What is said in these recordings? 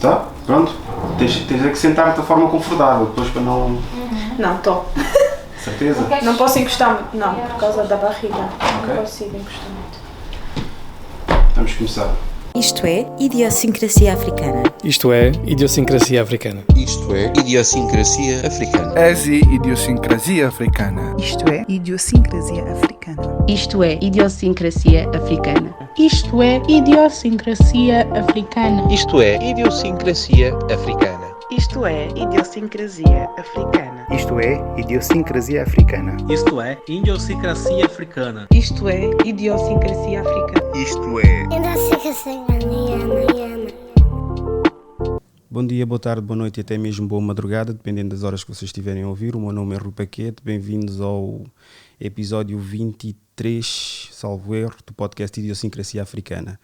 Tá? Pronto. Tens é que sentar de forma confortável, depois para não... Não, estou. Certeza? Não posso encostar muito, não, por causa da barriga. Ok. Não consigo encostar muito. Vamos começar. Isto é idiosincrasia africana. Isto é idiosincrasia africana. Isto é idiosincrasia africana. Ezi idiosincrasia africana. Isto é idiosincrasia africana. Isto é idiosincrasia africana. Isto é idiosincrasia africana. Isto é idiosincrasia africana. Isto é idiosincrasia africana. Isto é idiosincrasia africana. Isto é idiosincrasia africana. Isto é idiosincrasia africana. Isto é idiosincrasia africana. Bom dia, boa tarde, boa noite e até mesmo boa madrugada, dependendo das horas que vocês estiverem a ouvir. O meu nome é Rui Paquete, bem-vindos ao episódio 23, salvo erro, do podcast Idiosincrasia Africana.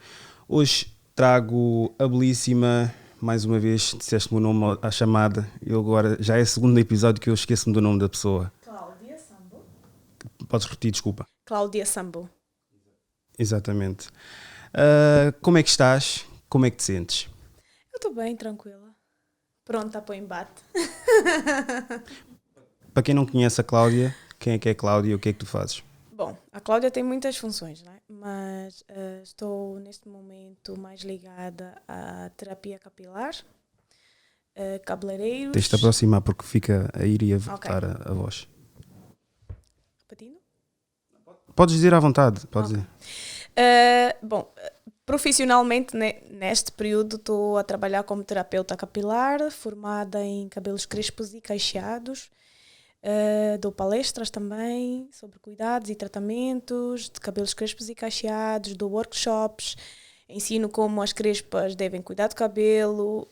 Hoje trago a belíssima, mais uma vez, disseste-me o nome à chamada, eu agora, já é o segundo episódio que eu esqueço-me do nome da pessoa. Cláudia Sambo. Podes repetir, desculpa. Cláudia Sambo. Exatamente. Como é que estás? Como é que te sentes? Eu estou bem, tranquila. Pronta para o embate. Para quem não conhece a Cláudia, quem é que é a Cláudia e o que é que tu fazes? Bom, a Cláudia tem muitas funções, né? Mas estou neste momento mais ligada à terapia capilar, cabeleireiros... Tens de te aproximar porque fica a ir e a voltar a voz. Repetindo? Podes dizer à vontade, podes dizer. Bom, profissionalmente neste período estou a trabalhar como terapeuta capilar, formada em cabelos crespos e cacheados. Dou palestras também sobre cuidados e tratamentos de cabelos crespos e cacheados, dou workshops, ensino como as crespas devem cuidar do cabelo,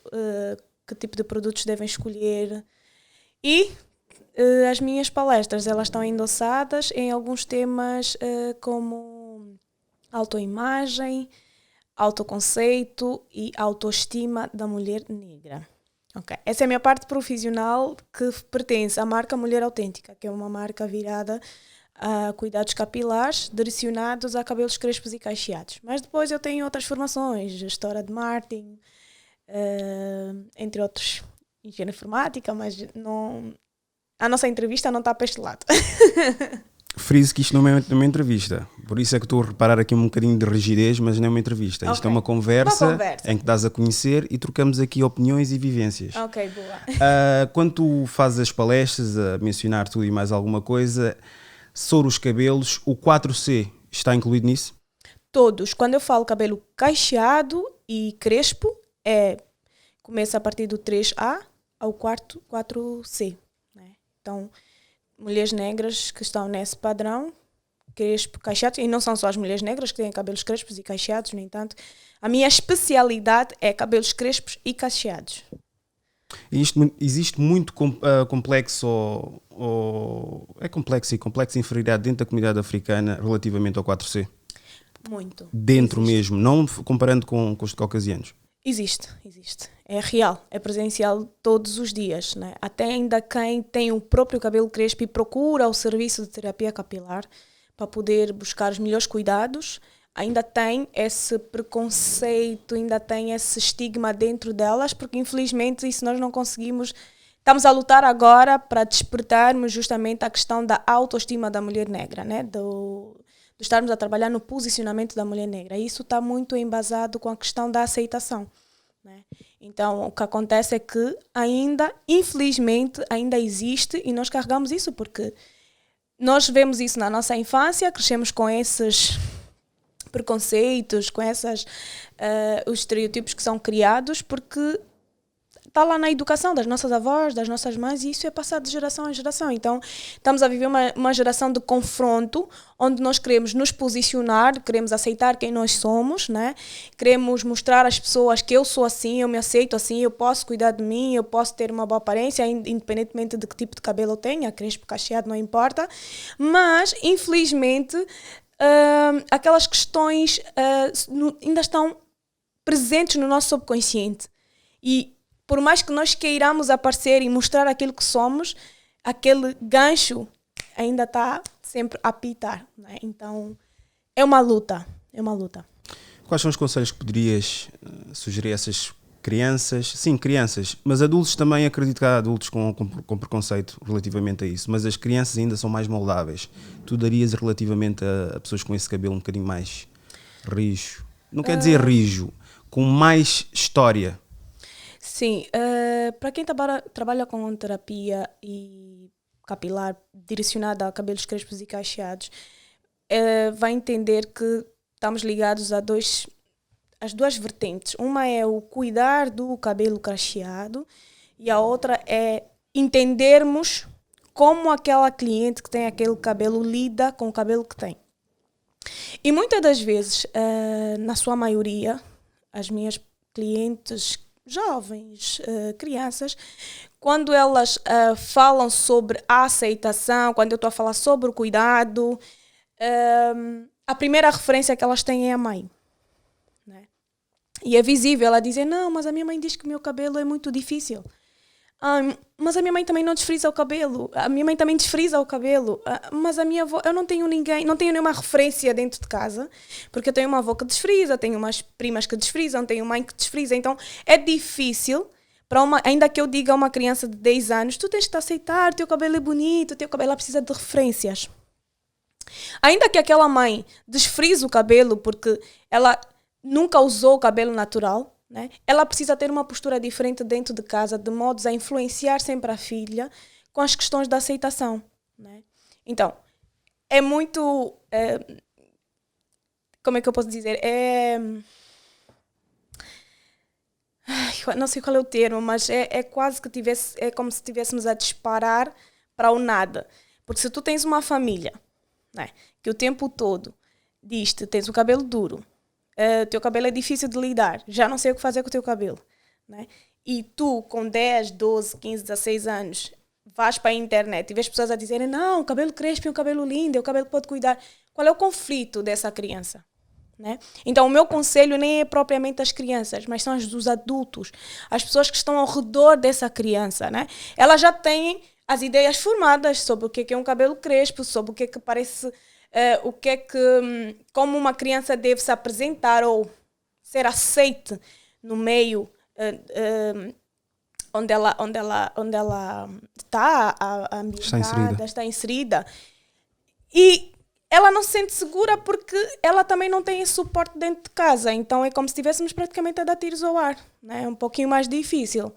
que tipo de produtos devem escolher. E as minhas palestras elas estão endossadas em alguns temas como autoimagem, autoconceito e autoestima da mulher negra. Okay. Essa é a minha parte profissional que pertence à marca Mulher Autêntica, que é uma marca virada a cuidados capilares direcionados a cabelos crespos e cacheados. Mas depois eu tenho outras formações, gestora de marketing, entre outros, engenharia informática, mas não, a nossa entrevista não está para este lado. Friso que isto não é uma entrevista, por isso é que estou a reparar aqui um bocadinho de rigidez, mas não é uma entrevista. Isto é uma conversa em que dás a conhecer e trocamos aqui opiniões e vivências. Ok, boa. Quando tu fazes as palestras, a mencionar tudo e mais alguma coisa, sobre os cabelos, o 4C está incluído nisso? Todos. Quando eu falo cabelo cacheado e crespo, começa a partir do 3A ao 4C. Né? Então, mulheres negras que estão nesse padrão, crespo, cacheado, e não são só as mulheres negras que têm cabelos crespos e cacheados, no entanto, a minha especialidade é cabelos crespos e cacheados. E isto existe muito complexo é complexo e complexa inferioridade dentro da comunidade africana relativamente ao 4C? Muito. Dentro existe. Mesmo, não comparando com os caucasianos? Existe. É real, é presencial todos os dias. Né? Até ainda quem tem o próprio cabelo crespo e procura o serviço de terapia capilar para poder buscar os melhores cuidados, ainda tem esse preconceito, ainda tem esse estigma dentro delas, porque infelizmente isso nós não conseguimos. Estamos a lutar agora para despertarmos justamente a questão da autoestima da mulher negra, né? De estarmos a trabalhar no posicionamento da mulher negra. Isso está muito embasado com a questão da aceitação. Né? Então, o que acontece é que ainda, infelizmente, ainda existe e nós carregamos isso porque nós vemos isso na nossa infância, crescemos com esses preconceitos, com os estereotipos que são criados porque está lá na educação das nossas avós, das nossas mães, e isso é passado de geração em geração. Então, estamos a viver uma geração de confronto, onde nós queremos nos posicionar, queremos aceitar quem nós somos, né? Queremos mostrar às pessoas que eu sou assim, eu me aceito assim, eu posso cuidar de mim, eu posso ter uma boa aparência, independentemente de que tipo de cabelo eu tenha, crespo, cacheado, não importa. Mas, infelizmente, aquelas questões ainda estão presentes no nosso subconsciente. E por mais que nós queiramos aparecer e mostrar aquilo que somos, aquele gancho ainda está sempre a apitar. Né? Então, é uma luta. Quais são os conselhos que poderias sugerir a essas crianças, sim, crianças, mas adultos também, acredito que há adultos com preconceito relativamente a isso, mas as crianças ainda são mais moldáveis. Tu darias relativamente a pessoas com esse cabelo um bocadinho mais rijo, não quer dizer rijo, com mais história? Sim, para quem trabalha com terapia e capilar direcionada a cabelos crespos e cacheados, vai entender que estamos ligados às duas vertentes. Uma é o cuidar do cabelo cacheado e a outra é entendermos como aquela cliente que tem aquele cabelo lida com o cabelo que tem. E muitas das vezes, na sua maioria, as minhas clientes jovens, crianças, quando elas falam sobre a aceitação, quando eu estou a falar sobre o cuidado, a primeira referência que elas têm é a mãe. Né? E é visível, ela dizer, não, mas a minha mãe diz que o meu cabelo é muito difícil. Mas a minha mãe também não desfrisa o cabelo. A minha mãe também desfrisa o cabelo. Mas a minha avó, eu não tenho nenhuma referência dentro de casa, porque eu tenho uma avó que desfrisa, tenho umas primas que desfrisam, tenho mãe que desfrisa. Então é difícil, ainda que eu diga a uma criança de 10 anos, tu tens que te aceitar, o teu cabelo é bonito, o teu cabelo, ela precisa de referências. Ainda que aquela mãe desfrise o cabelo porque ela nunca usou o cabelo natural, né? Ela precisa ter uma postura diferente dentro de casa, de modos a influenciar sempre a filha com as questões da aceitação. Né? Então, é muito... como é que eu posso dizer? Não sei qual é o termo, mas é quase que é como se estivéssemos a disparar para o nada. Porque se tu tens uma família, né, que o tempo todo diz-te, tens o cabelo duro, teu cabelo é difícil de lidar, já não sei o que fazer com o teu cabelo, né? E tu com 10, 12, 15, 16 anos vais para a internet e vês pessoas a dizerem não, o cabelo crespo é um cabelo lindo, é o cabelo que pode cuidar. Qual é o conflito dessa criança? Né? Então o meu conselho nem é propriamente as crianças, mas são os adultos, as pessoas que estão ao redor dessa criança, né? Elas já têm as ideias formadas sobre o que é um cabelo crespo, sobre o que parece... como uma criança deve se apresentar ou ser aceite no meio onde ela está ambientada, está inserida. E ela não se sente segura porque ela também não tem esse suporte dentro de casa. Então é como se estivéssemos praticamente a dar tiros ao ar. Né? É um pouquinho mais difícil,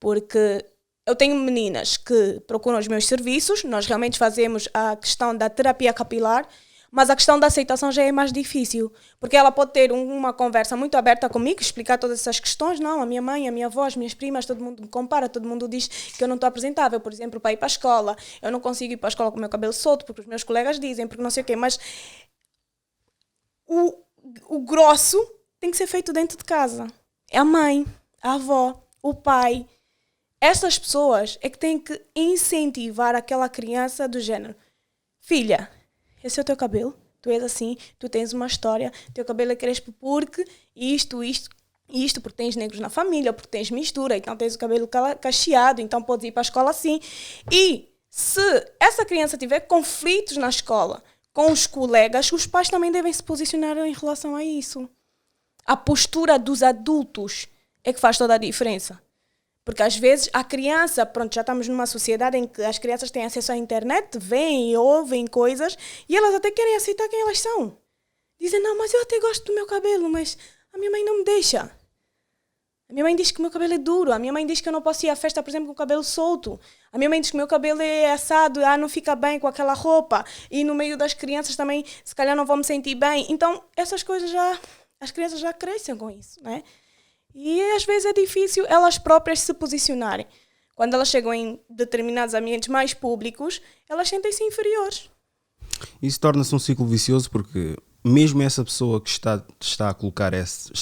porque... Eu tenho meninas que procuram os meus serviços, nós realmente fazemos a questão da terapia capilar, mas a questão da aceitação já é mais difícil, porque ela pode ter uma conversa muito aberta comigo, explicar todas essas questões. Não, a minha mãe, a minha avó, as minhas primas, todo mundo me compara, todo mundo diz que eu não estou apresentável, por exemplo, para ir para a escola. Eu não consigo ir para a escola com o meu cabelo solto, porque os meus colegas dizem, porque não sei o quê, mas o grosso tem que ser feito dentro de casa. É a mãe, a avó, o pai. Estas pessoas é que têm que incentivar aquela criança do género. Filha, esse é o teu cabelo, tu és assim, tu tens uma história, teu cabelo é crespo porque isto, porque tens negros na família, porque tens mistura, então tens o cabelo cacheado, então podes ir para a escola assim. E se essa criança tiver conflitos na escola com os colegas, os pais também devem se posicionar em relação a isso. A postura dos adultos é que faz toda a diferença. Porque às vezes a criança, já estamos numa sociedade em que as crianças têm acesso à internet, veem e ouvem coisas e elas até querem aceitar quem elas são. Dizem, não, mas eu até gosto do meu cabelo, mas a minha mãe não me deixa. A minha mãe diz que o meu cabelo é duro, a minha mãe diz que eu não posso ir à festa, por exemplo, com o cabelo solto. A minha mãe diz que o meu cabelo é assado, não fica bem com aquela roupa. E no meio das crianças também, se calhar não vou me sentir bem. Então, essas coisas as crianças já crescem com isso, né? E às vezes é difícil elas próprias se posicionarem. Quando elas chegam em determinados ambientes mais públicos, elas sentem-se inferiores. Isso torna-se um ciclo vicioso porque mesmo essa pessoa que está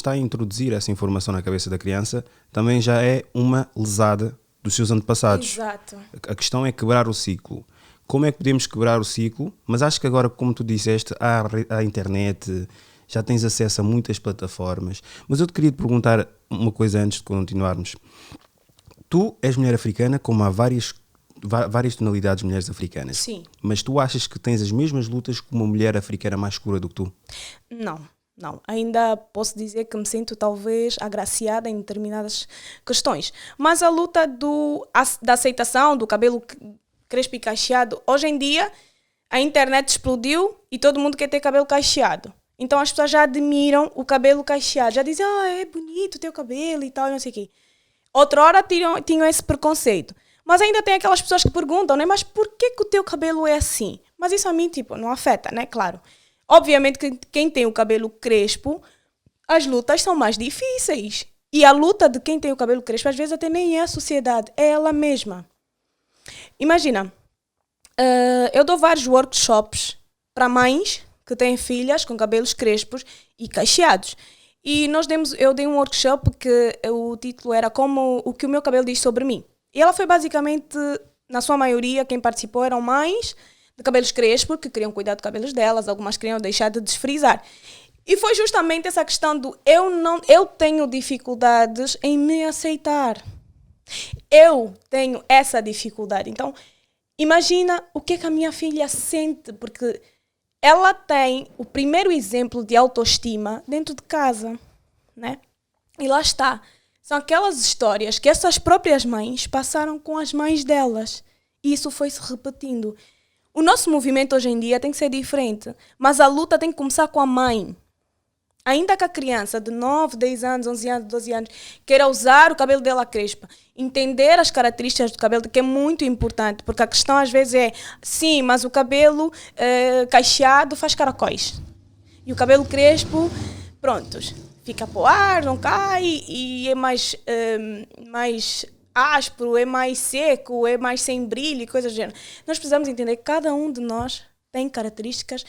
a introduzir essa informação na cabeça da criança também já é uma lesada dos seus antepassados. Exato. A questão é quebrar o ciclo. Como é que podemos quebrar o ciclo? Mas acho que agora, como tu disseste, há a internet, já tens acesso a muitas plataformas. Mas eu te queria te perguntar uma coisa antes de continuarmos. Tu és mulher africana, como há várias tonalidades de mulheres africanas. Sim. Mas tu achas que tens as mesmas lutas que uma mulher africana mais escura do que tu? Não. Não, ainda posso dizer que me sinto talvez agraciada em determinadas questões. Mas a luta da aceitação do cabelo crespo e cacheado, hoje em dia a internet explodiu e todo mundo quer ter cabelo cacheado. Então as pessoas já admiram o cabelo cacheado, já dizem, é bonito o teu cabelo e tal, não sei o quê. Outra hora tinham esse preconceito. Mas ainda tem aquelas pessoas que perguntam, né? Mas por que o teu cabelo é assim? Mas isso a mim, não afeta, né? Claro. Obviamente que quem tem o cabelo crespo, as lutas são mais difíceis. E a luta de quem tem o cabelo crespo, às vezes até nem é a sociedade, é ela mesma. Imagina, eu dou vários workshops para mães que têm filhas com cabelos crespos e cacheados. E eu dei um workshop que o título era o que o meu cabelo diz sobre mim. E ela foi basicamente, na sua maioria, quem participou eram mães de cabelos crespos, que queriam cuidar dos cabelos delas, algumas queriam deixar de desfrizar. E foi justamente essa questão do eu tenho dificuldades em me aceitar. Eu tenho essa dificuldade. Então, imagina o que a minha filha sente, porque ela tem o primeiro exemplo de autoestima dentro de casa, né? E lá está. São aquelas histórias que essas próprias mães passaram com as mães delas. E isso foi se repetindo. O nosso movimento hoje em dia tem que ser diferente, mas a luta tem que começar com a mãe. Ainda que a criança de 9, 10 anos, 11 anos, 12 anos queira usar o cabelo dela crespa, entender as características do cabelo, que é muito importante, porque a questão às vezes é, sim, mas o cabelo cacheado faz caracóis. E o cabelo crespo, prontos, fica para o ar, não cai e é mais áspero, é mais seco, é mais sem brilho e coisas do gênero. Nós precisamos entender que cada um de nós tem características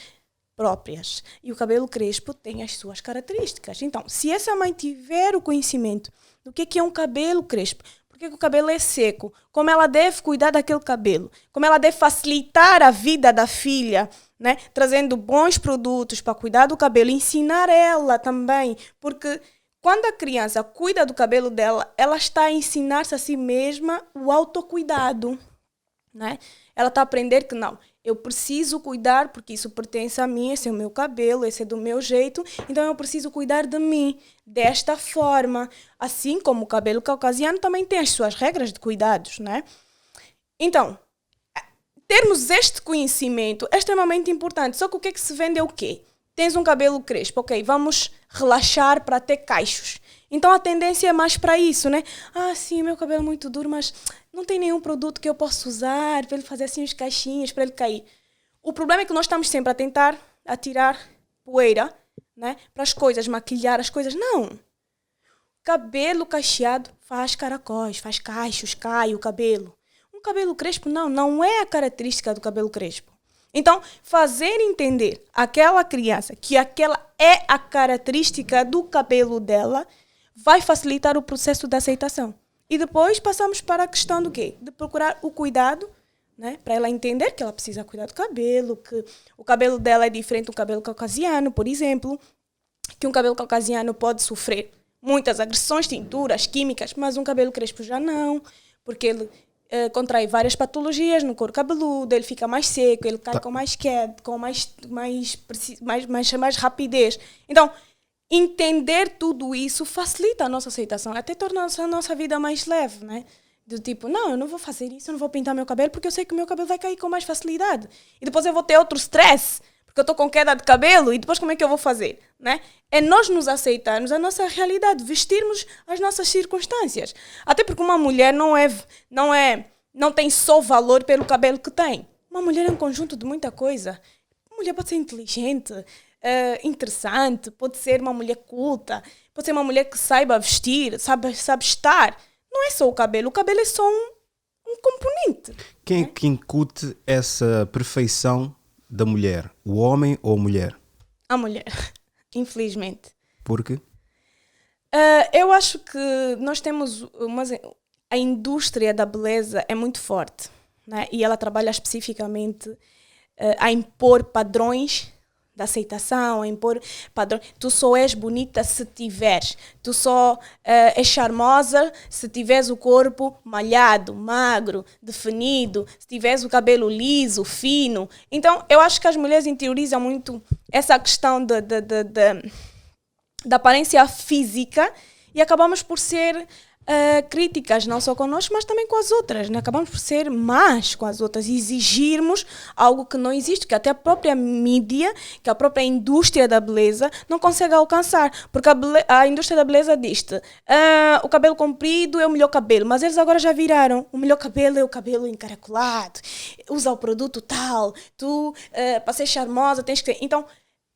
próprias. E o cabelo crespo tem as suas características. Então, se essa mãe tiver o conhecimento do que é um cabelo crespo, porque o cabelo é seco, como ela deve cuidar daquele cabelo, como ela deve facilitar a vida da filha, né? Trazendo bons produtos para cuidar do cabelo, ensinar ela também, porque quando a criança cuida do cabelo dela, ela está a ensinar-se a si mesma o autocuidado, né? Ela está a aprender que não, eu preciso cuidar porque isso pertence a mim, esse é o meu cabelo, esse é do meu jeito, então eu preciso cuidar de mim desta forma. Assim como o cabelo caucasiano também tem as suas regras de cuidados, né? Então, termos este conhecimento é extremamente importante. Só que o que é que se vende é o quê? Tens um cabelo crespo, ok, vamos relaxar para ter cachos. Então a tendência é mais para isso, né? Ah, sim, o meu cabelo é muito duro, mas não tem nenhum produto que eu possa usar para ele fazer assim os cachinhos, para ele cair. O problema é que nós estamos sempre a tentar atirar poeira, né, para as coisas, maquilhar as coisas. Não! Cabelo cacheado faz caracóis, faz cachos, cai o cabelo. Um cabelo crespo não é a característica do cabelo crespo. Então, fazer entender àquela criança que aquela é a característica do cabelo dela vai facilitar o processo de aceitação. E depois passamos para a questão do quê? De procurar o cuidado, né? Para ela entender que ela precisa cuidar do cabelo, que o cabelo dela é diferente do cabelo caucasiano, por exemplo, que um cabelo caucasiano pode sofrer muitas agressões, tinturas, químicas, mas um cabelo crespo já não, porque ele contrai várias patologias no couro cabeludo, ele fica mais seco, ele cai com mais queda, com mais rapidez. Então, entender tudo isso facilita a nossa aceitação, até torna a nossa vida mais leve, né? Do tipo, não, eu não vou fazer isso, eu não vou pintar meu cabelo porque eu sei que o meu cabelo vai cair com mais facilidade. E depois eu vou ter outro stress, porque eu estou com queda de cabelo, e depois como é que eu vou fazer, né? É nós nos aceitarmos a nossa realidade, vestirmos as nossas circunstâncias. Até porque uma mulher não tem só valor pelo cabelo que tem. Uma mulher é um conjunto de muita coisa. Uma mulher pode ser inteligente, interessante, pode ser uma mulher culta, pode ser uma mulher que saiba vestir, sabe estar. Não é só o cabelo é só um componente. Quem é que incute essa perfeição da mulher? O homem ou a mulher? A mulher, infelizmente. Por quê? Eu acho que nós temos a indústria da beleza é muito forte, né? E ela trabalha especificamente a impor padrões de aceitação, a impor padrões. Tu só és bonita se tiveres. Tu só és charmosa se tiveres o corpo malhado, magro, definido, se tiveres o cabelo liso, fino. Então, eu acho que as mulheres interiorizam muito essa questão da aparência física e acabamos por ser críticas, não só connosco, mas também com as outras, né? Acabamos por ser más com as outras e exigirmos algo que não existe, que até a própria mídia, que a própria indústria da beleza não consegue alcançar, porque a indústria da beleza diz-te o cabelo comprido é o melhor cabelo, mas eles agora já viraram, o melhor cabelo é o cabelo encaracolado, usa o produto tal, tu para ser charmosa tens que... Então,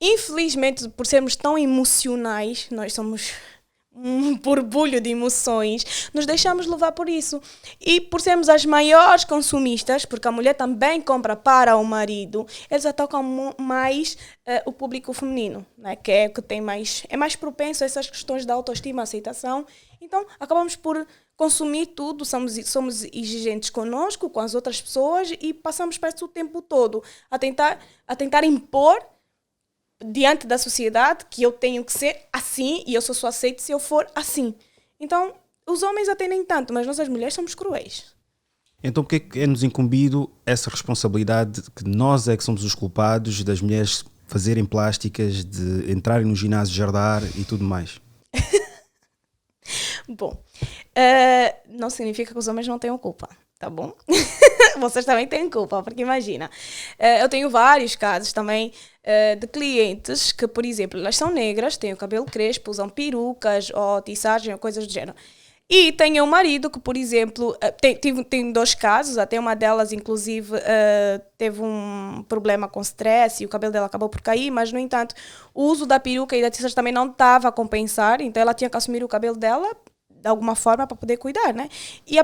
infelizmente, por sermos tão emocionais, nós somos um borbulho de emoções, nos deixamos levar por isso. E por sermos as maiores consumistas, porque a mulher também compra para o marido, eles atacam mais o público feminino, né? Que é o que tem mais, é mais propenso a essas questões da autoestima, aceitação. Então, acabamos por consumir tudo, somos exigentes conosco, com as outras pessoas e passamos para isso o tempo todo a tentar impor diante da sociedade que eu tenho que ser assim e eu só aceito se eu for assim. Então, os homens até nem tanto, mas nós as mulheres somos cruéis. Então por que é-nos incumbido essa responsabilidade que nós é que somos os culpados das mulheres fazerem plásticas, de entrarem no ginásio, jardar e tudo mais? Bom, não significa que os homens não tenham culpa, tá bom? Vocês também têm culpa, porque imagina, eu tenho vários casos também de clientes que, por exemplo, elas são negras, têm o cabelo crespo, usam perucas ou tissagem ou coisas do género. E tenho um marido que, por exemplo, tem 2 casos, até uma delas, inclusive, teve um problema com stress e o cabelo dela acabou por cair, mas, no entanto, o uso da peruca e da tissagem também não estava a compensar, então ela tinha que assumir o cabelo dela de alguma forma para poder cuidar, né? E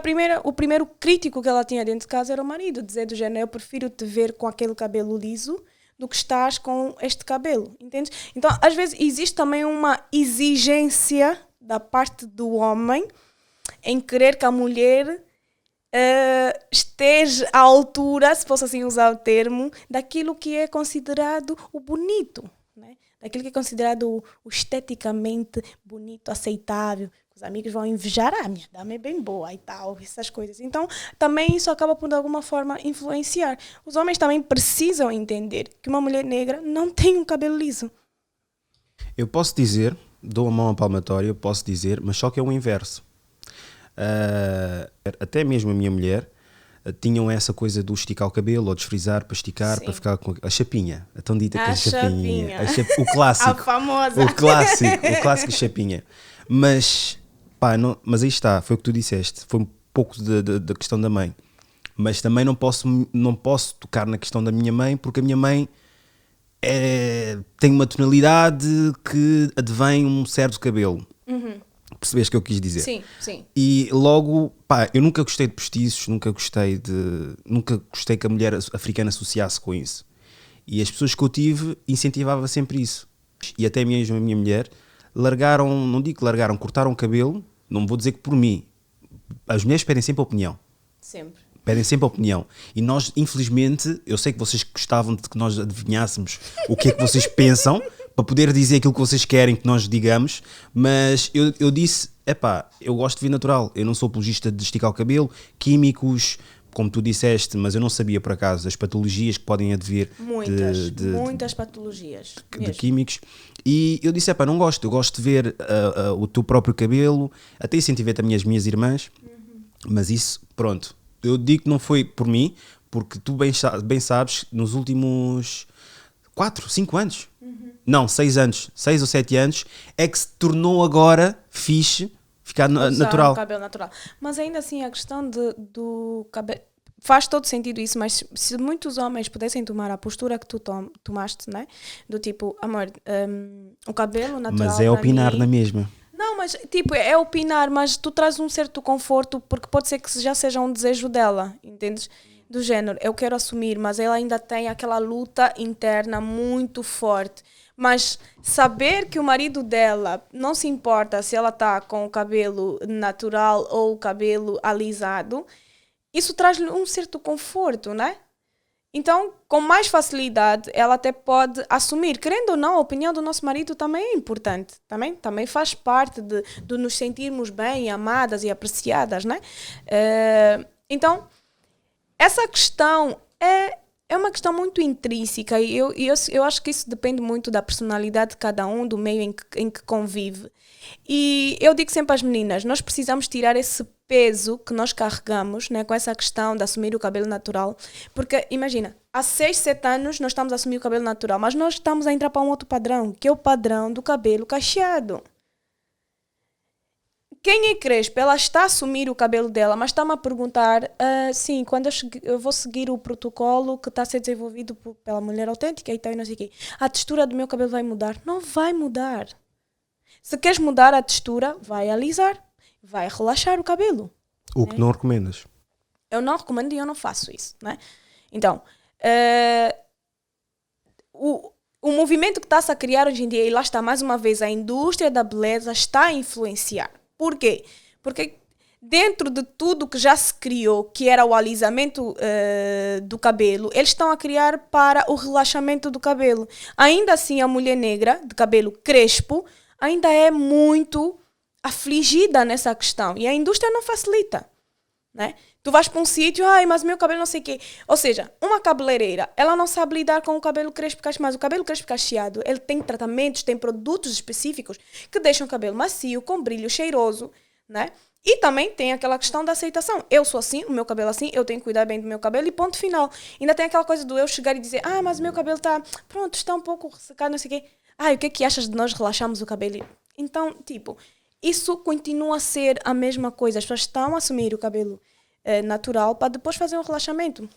o primeiro crítico que ela tinha dentro de casa era o marido, dizer do género, eu prefiro te ver com aquele cabelo liso do que estás com este cabelo, entende? Então, às vezes, existe também uma exigência da parte do homem em querer que a mulher esteja à altura, se posso assim usar o termo, daquilo que é considerado o bonito, né? Daquilo que é considerado o esteticamente bonito, aceitável. Os amigos vão invejar, minha dama é bem boa e tal, essas coisas. Então, também isso acaba por, de alguma forma, influenciar. Os homens também precisam entender que uma mulher negra não tem um cabelo liso. Eu posso dizer, dou a mão à palmatória, posso dizer, mas só que é o inverso. Até mesmo a minha mulher tinham essa coisa do esticar o cabelo ou desfrizar para esticar, para ficar com a chapinha, a tão dita que a chapinha. O clássico. A famosa. O clássico chapinha. Mas, pá, não, mas aí está, foi o que tu disseste, foi um pouco da questão da mãe. Mas também não posso tocar na questão da minha mãe, porque a minha mãe tem uma tonalidade que advém um certo cabelo. Uhum. Percebeste o que eu quis dizer? Sim, sim. E logo, pá, eu nunca gostei de postiços, nunca gostei que a mulher africana associasse com isso. E as pessoas que eu tive incentivava sempre isso. E até mesmo a minha mulher cortaram o cabelo, não vou dizer que por mim. As mulheres pedem sempre opinião. Sempre. Pedem sempre opinião. E nós, infelizmente, eu sei que vocês gostavam de que nós adivinhássemos o que é que vocês pensam, para poder dizer aquilo que vocês querem que nós digamos, mas eu disse, eu gosto de vir natural, eu não sou apologista de esticar o cabelo, químicos, como tu disseste, mas eu não sabia por acaso as patologias que podem advir muitas patologias de químicos, e eu disse, não gosto, eu gosto de ver o teu próprio cabelo, até incentivei também as minhas irmãs, mas isso, pronto, eu digo que não foi por mim, porque tu bem sabes, nos últimos 4, 5 anos, não, 6 anos, 6 ou 7 anos, é que se tornou agora fixe ficar natural. Um cabelo natural. Mas ainda assim, a questão do cabelo, faz todo sentido isso, mas se muitos homens pudessem tomar a postura que tu tomaste, né? Do tipo, amor, o cabelo natural. Mas é opinar na mesma. Não, mas tipo, é opinar, mas tu traz um certo conforto, porque pode ser que já seja um desejo dela, entendes? Do género, eu quero assumir, mas ela ainda tem aquela luta interna muito forte. Mas saber que o marido dela não se importa se ela está com o cabelo natural ou o cabelo alisado, isso traz-lhe um certo conforto, né? Então, com mais facilidade, ela até pode assumir. Querendo ou não, a opinião do nosso marido também é importante. Também faz parte de nos sentirmos bem, amadas e apreciadas, né? Então, essa questão é é uma questão muito intrínseca e eu acho que isso depende muito da personalidade de cada um, do meio em que convive. E eu digo sempre às meninas, nós precisamos tirar esse peso que nós carregamos, né, com essa questão de assumir o cabelo natural. Porque, imagina, há 6, 7 anos nós estamos a assumir o cabelo natural, mas nós estamos a entrar para um outro padrão, que é o padrão do cabelo cacheado. Quem é crespa, ela está a assumir o cabelo dela, mas está-me a perguntar, sim, quando eu vou seguir o protocolo que está a ser desenvolvido pela mulher autêntica e tal, e não sei o quê, a textura do meu cabelo vai mudar? Não vai mudar. Se queres mudar a textura, vai alisar, vai relaxar o cabelo. O que não recomendas? Eu não recomendo e eu não faço isso, né? Então, o movimento que está-se a criar hoje em dia, e lá está mais uma vez, a indústria da beleza está a influenciar. Por quê? Porque dentro de tudo que já se criou, que era o alisamento do cabelo, eles estão a criar para o relaxamento do cabelo. Ainda assim, a mulher negra, de cabelo crespo, ainda é muito afligida nessa questão. E a indústria não facilita, né? Tu vais para um sítio, mas meu cabelo não sei o quê. Ou seja, uma cabeleireira, ela não sabe lidar com o cabelo crespo cacheado. Mas o cabelo crespo cacheado, ele tem tratamentos, tem produtos específicos que deixam o cabelo macio, com brilho, cheiroso, né? E também tem aquela questão da aceitação. Eu sou assim, o meu cabelo assim, eu tenho que cuidar bem do meu cabelo e ponto final. Ainda tem aquela coisa do eu chegar e dizer, mas o meu cabelo está um pouco ressecado, não sei o quê. O que é que achas de nós relaxarmos o cabelo? Então, isso continua a ser a mesma coisa. As pessoas estão a assumir o cabelo natural para depois fazer um relaxamento.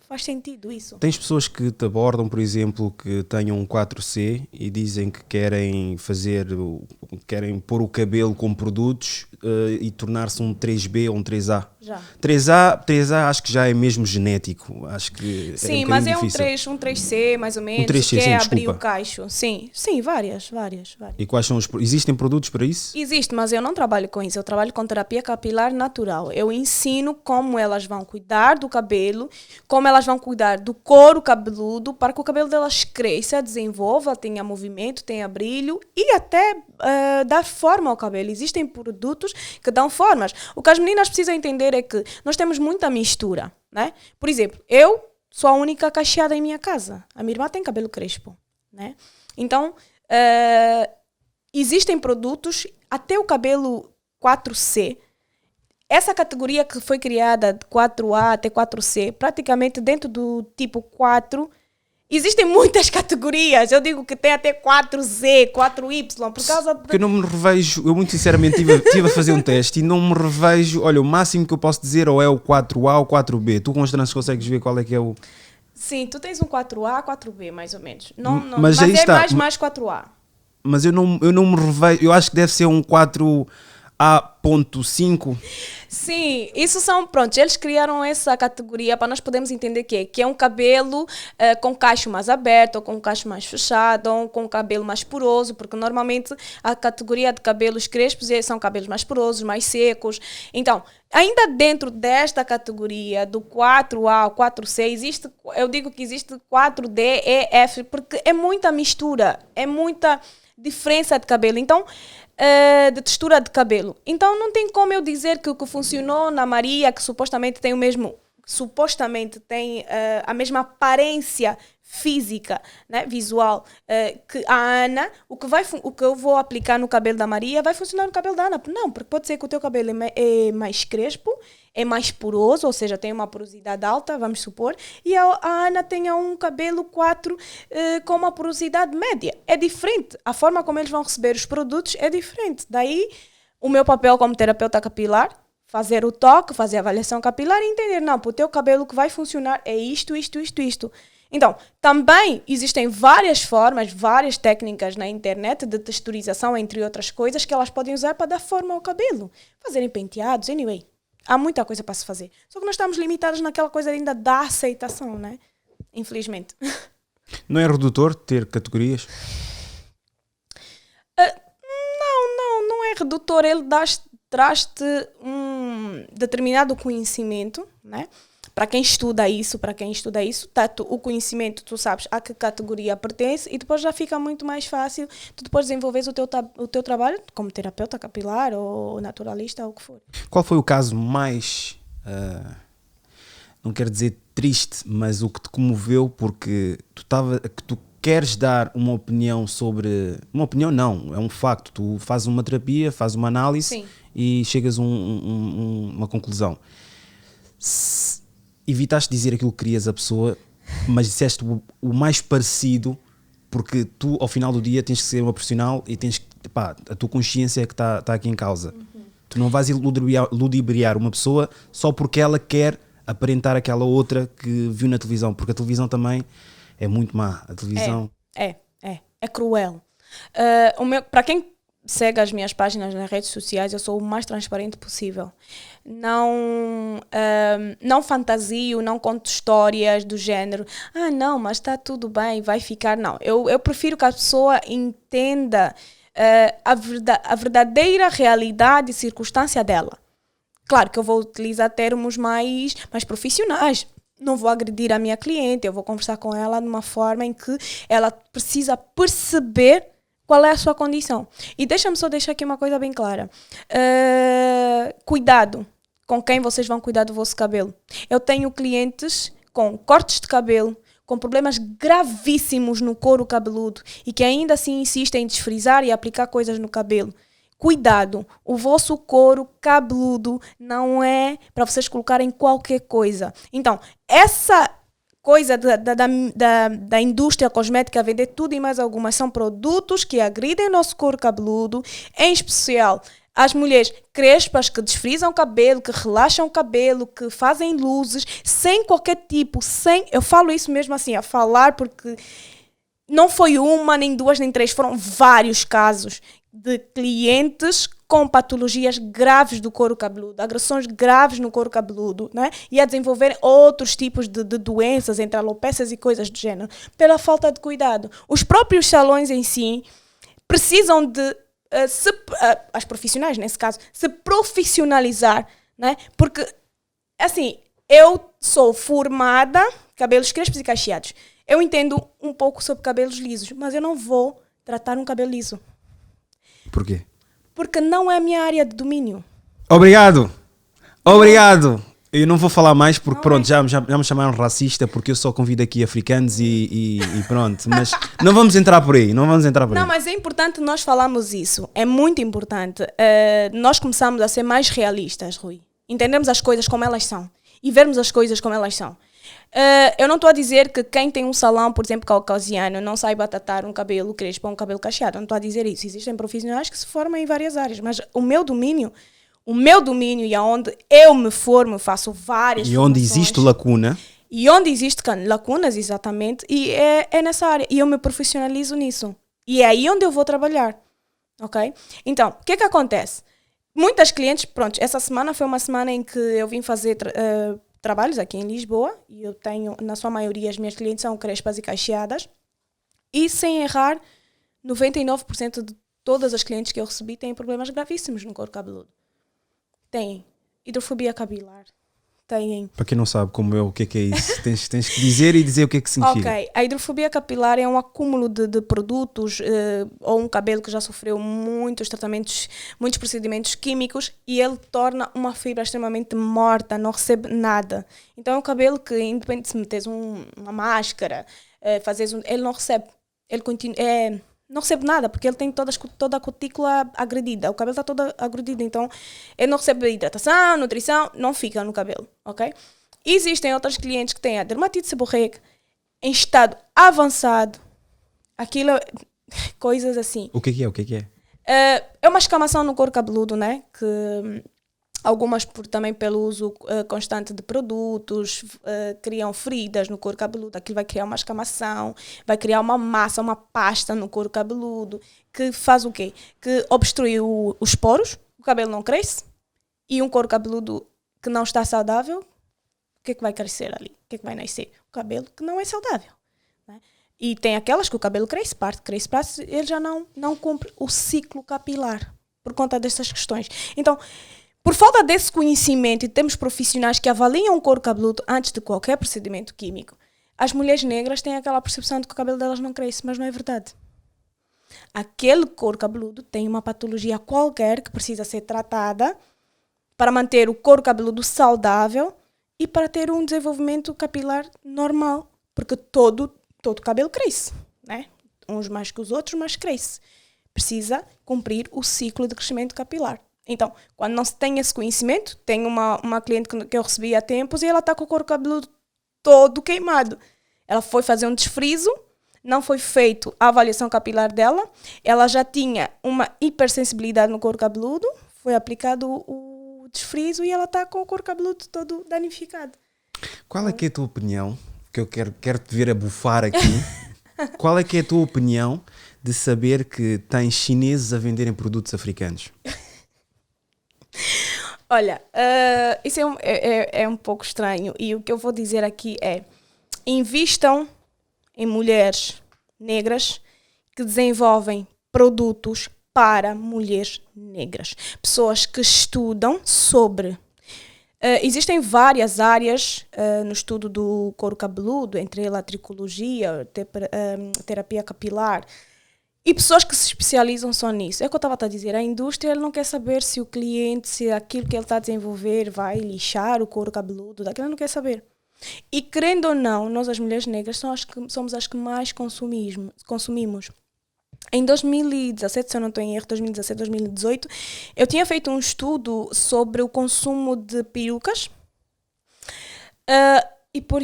Faz sentido isso. Tens pessoas que te abordam, por exemplo, que tenham um 4C e dizem que querem pôr o cabelo com produtos e tornar-se um 3B ou um 3A. Já. 3A acho que já é mesmo genético. Acho que sim, um mas é difícil. um 3C mais ou menos, um 3C, que sim, é desculpa. abrir o caixo. Sim, várias. E quais são existem produtos para isso? Existe, mas eu não trabalho com isso. Eu trabalho com terapia capilar natural. Eu ensino como elas vão cuidar do cabelo, como elas vão cuidar do couro cabeludo para que o cabelo delas cresça, desenvolva, tenha movimento, tenha brilho e até dar forma ao cabelo. Existem produtos que dão formas. O que as meninas precisam entender é que nós temos muita mistura, né? Por exemplo, eu sou a única cacheada em minha casa. A minha irmã tem cabelo crespo, né? Então, existem produtos, até o cabelo 4C, essa categoria que foi criada de 4A até 4C, praticamente dentro do tipo 4, existem muitas categorias. Eu digo que tem até 4Z, 4Y, por causa de... Porque eu não me revejo, eu muito sinceramente estive a fazer um teste e não me revejo. Olha, o máximo que eu posso dizer ou é o 4A ou 4B. Tu com os tranços consegues ver qual é que é o... Sim, tu tens um 4A, 4B mais ou menos. Não, mas aí é está. mais 4A. Mas eu não me revejo, eu acho que deve ser um 4A.5. Sim, isso são, pronto, eles criaram essa categoria para nós podermos entender que é um cabelo com cacho mais aberto, ou com cacho mais fechado, ou com cabelo mais poroso, porque normalmente a categoria de cabelos crespos são cabelos mais porosos, mais secos. Então, ainda dentro desta categoria do 4A ao 4C, eu digo que existe 4D, E, F, porque é muita mistura, é muita diferença de cabelo. Então, de textura de cabelo. Então não tem como eu dizer que o que funcionou na Maria, que supostamente tem a mesma aparência física, né, visual, que a Ana, o que eu vou aplicar no cabelo da Maria vai funcionar no cabelo da Ana. Não, porque pode ser que o teu cabelo é mais crespo, é mais poroso, ou seja, tem uma porosidade alta, vamos supor, e a Ana tenha um cabelo 4 com uma porosidade média. É diferente. A forma como eles vão receber os produtos é diferente. Daí, o meu papel como terapeuta capilar, fazer o toque, fazer a avaliação capilar e entender, não, para o teu cabelo o que vai funcionar é isto. Então, também existem várias formas, várias técnicas na internet de texturização, entre outras coisas, que elas podem usar para dar forma ao cabelo. Fazerem penteados, anyway. Há muita coisa para se fazer. Só que nós estamos limitados naquela coisa ainda da aceitação, né? Infelizmente. Não é redutor ter categorias? Não é redutor. Ele traz-te um determinado conhecimento, né? Para quem estuda isso, o conhecimento, tu sabes a que categoria pertence e depois já fica muito mais fácil tu depois desenvolveres o teu trabalho como terapeuta capilar ou naturalista ou o que for. Qual foi o caso mais, não quero dizer triste, mas o que te comoveu porque tu queres dar uma opinião sobre... Uma opinião não, é um facto. Tu fazes uma terapia, fazes uma análise Sim. e chegas a uma conclusão. Evitaste dizer aquilo que querias a pessoa, mas disseste o mais parecido, porque tu, ao final do dia, tens que ser uma profissional e tens que... a tua consciência é que está aqui em causa. Tu não vais ludibriar uma pessoa só porque ela quer aparentar aquela outra que viu na televisão, porque a televisão também é muito má. A televisão... É cruel. Para quem segue as minhas páginas nas redes sociais, eu sou o mais transparente possível. Não fantasio, não conto histórias do género, não, mas está tudo bem, vai ficar. Não, eu prefiro que a pessoa entenda a verdadeira realidade e circunstância dela. Claro que eu vou utilizar termos mais profissionais. Não vou agredir a minha cliente, eu vou conversar com ela de uma forma em que ela precisa perceber qual é a sua condição. E deixa-me só deixar aqui uma coisa bem clara. Cuidado com quem vocês vão cuidar do vosso cabelo. Eu tenho clientes com cortes de cabelo, com problemas gravíssimos no couro cabeludo e que ainda assim insistem em desfrizar e aplicar coisas no cabelo. Cuidado, o vosso couro cabeludo não é para vocês colocarem qualquer coisa. Então, essa coisa da indústria cosmética vender tudo e mais algumas são produtos que agridem o nosso couro cabeludo, em especial as mulheres crespas que desfrizam o cabelo, que relaxam o cabelo, que fazem luzes, sem qualquer tipo, eu falo isso mesmo assim, a falar, porque não foi uma, nem duas, nem três, foram vários casos de clientes com patologias graves do couro cabeludo, agressões graves no couro cabeludo, né? E a desenvolver outros tipos de doenças, entre alopecias e coisas do gênero, pela falta de cuidado. Os próprios salões em si precisam de, as profissionais nesse caso, se profissionalizar, né? Porque, assim, eu sou formada, cabelos crespos e cacheados. Eu entendo um pouco sobre cabelos lisos, mas eu não vou tratar um cabelo liso. Por quê? Porque não é a minha área de domínio. Obrigado! Eu não vou falar mais porque pronto, já me chamaram racista porque eu só convido aqui africanos e pronto. Mas não vamos entrar por aí. Não, mas é importante nós falarmos isso. É muito importante. Nós começamos a ser mais realistas, Rui. Entendermos as coisas como elas são. E vermos as coisas como elas são. Eu não estou a dizer que quem tem um salão, por exemplo, caucasiano, não saiba tratar um cabelo crespo ou um cabelo cacheado. Eu não estou a dizer isso. Existem profissionais que se formam em várias áreas. Mas o meu domínio e aonde eu me formo, faço várias formações. E onde existe lacuna. E onde existem lacunas, exatamente. E é nessa área. E eu me profissionalizo nisso. E é aí onde eu vou trabalhar. Ok? Então, o que é que acontece? Muitas clientes, pronto, essa semana foi uma semana em que eu vim fazer trabalhos aqui em Lisboa, e eu tenho, na sua maioria, as minhas clientes são crespas e cacheadas, e sem errar, 99% de todas as clientes que eu recebi têm problemas gravíssimos no couro cabeludo. Têm hidrofobia capilar, têm... Para quem não sabe como o que é isso, tens que dizer e dizer o que é que significa. Ok, a hidrofobia capilar é um acúmulo de produtos ou um cabelo que já sofreu muitos tratamentos, muitos procedimentos químicos e ele torna uma fibra extremamente morta, não recebe nada. Então é um cabelo que, independente se meteres uma máscara, ele não recebe, ele continua... não recebe nada, porque ele tem toda a cutícula agredida. O cabelo está todo agredido, então ele não recebe hidratação, nutrição, não fica no cabelo, ok? E existem outros clientes que têm a dermatite seborreica em estado avançado. Aquilo, coisas assim. O que é? É uma escamação no couro cabeludo, né? Que algumas também pelo uso constante de produtos, criam feridas no couro cabeludo. Aquilo vai criar uma escamação, vai criar uma massa, uma pasta no couro cabeludo, que faz o quê? Que obstrui os poros, o cabelo não cresce, e um couro cabeludo que não está saudável, o que é que vai crescer ali? O que é que vai nascer? O cabelo que não é saudável. Né? E tem aquelas que o cabelo cresce, ele já não cumpre o ciclo capilar, por conta dessas questões. Então, por falta desse conhecimento e temos profissionais que avaliam o couro cabeludo antes de qualquer procedimento químico, as mulheres negras têm aquela percepção de que o cabelo delas não cresce, mas não é verdade. Aquele couro cabeludo tem uma patologia qualquer que precisa ser tratada para manter o couro cabeludo saudável e para ter um desenvolvimento capilar normal, porque todo cabelo cresce, né? Uns mais que os outros, mas cresce. Precisa cumprir o ciclo de crescimento capilar. Então, quando não se tem esse conhecimento, tem uma cliente que eu recebi há tempos e ela está com o couro cabeludo todo queimado. Ela foi fazer um desfriso, não foi feito a avaliação capilar dela, ela já tinha uma hipersensibilidade no couro cabeludo, foi aplicado o desfriso e ela está com o couro cabeludo todo danificado. Qual é que é a tua opinião? Que eu quero te ver a bufar aqui. Qual é que é a tua opinião de saber que tens chineses a venderem produtos africanos? Olha, isso é um pouco estranho e o que eu vou dizer aqui é: invistam em mulheres negras que desenvolvem produtos para mulheres negras. Pessoas que estudam sobre... existem várias áreas no estudo do couro cabeludo, entre elas a tricologia, terapia capilar, e pessoas que se especializam só nisso. É o que eu estava a dizer, a indústria ele não quer saber se o cliente, se aquilo que ele está a desenvolver vai lixar o couro cabeludo, daquilo ele não quer saber. E querendo ou não, nós as mulheres negras somos as que mais consumimos. Em 2017, se eu não estou em erro, 2017, 2018, eu tinha feito um estudo sobre o consumo de perucas e por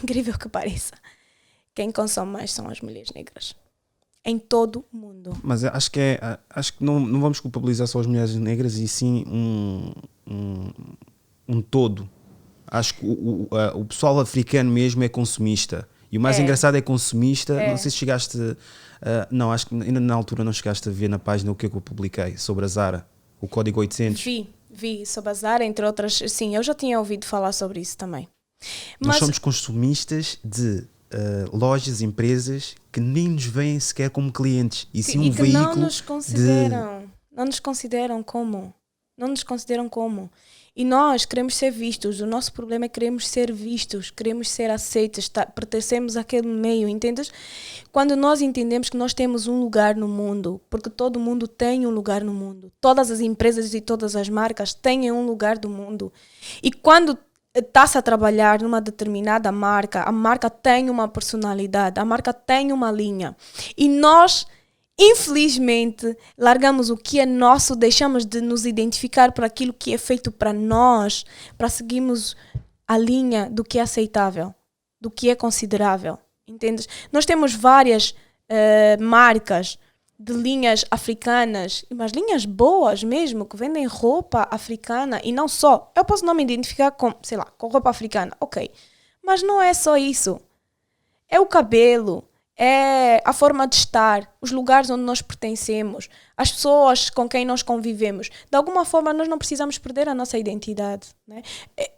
incrível que pareça, quem consome mais são as mulheres negras. Em todo o mundo. Mas acho que não vamos culpabilizar só as mulheres negras e sim um todo. Acho que o pessoal africano mesmo é consumista. E o mais engraçado é consumista. Não sei se chegaste... não, acho que ainda na altura não chegaste a ver na página o que é que eu publiquei sobre a Zara. O código 800. Vi sobre a Zara, entre outras. Sim, eu já tinha ouvido falar sobre isso também. Nós somos consumistas de lojas, empresas que nem nos veem sequer como clientes. E sim um veículo não nos consideram. Não nos consideram como. Não nos consideram como. E nós queremos ser vistos. O nosso problema é que queremos ser vistos, queremos ser aceitos, pertencemos àquele meio, entendes? Quando nós entendemos que nós temos um lugar no mundo, porque todo mundo tem um lugar no mundo, todas as empresas e todas as marcas têm um lugar do mundo. E quando está-se a trabalhar numa determinada marca, a marca tem uma personalidade, a marca tem uma linha. E nós... infelizmente, largamos o que é nosso, deixamos de nos identificar por aquilo que é feito para nós, para seguirmos a linha do que é aceitável, do que é considerável, entendes? Nós temos várias marcas de linhas africanas, mas linhas boas mesmo, que vendem roupa africana e não só. Eu posso não me identificar com, sei lá, com roupa africana, ok, mas não é só isso. É o cabelo, é a forma de estar, os lugares onde nós pertencemos, as pessoas com quem nós convivemos. De alguma forma, nós não precisamos perder a nossa identidade, né?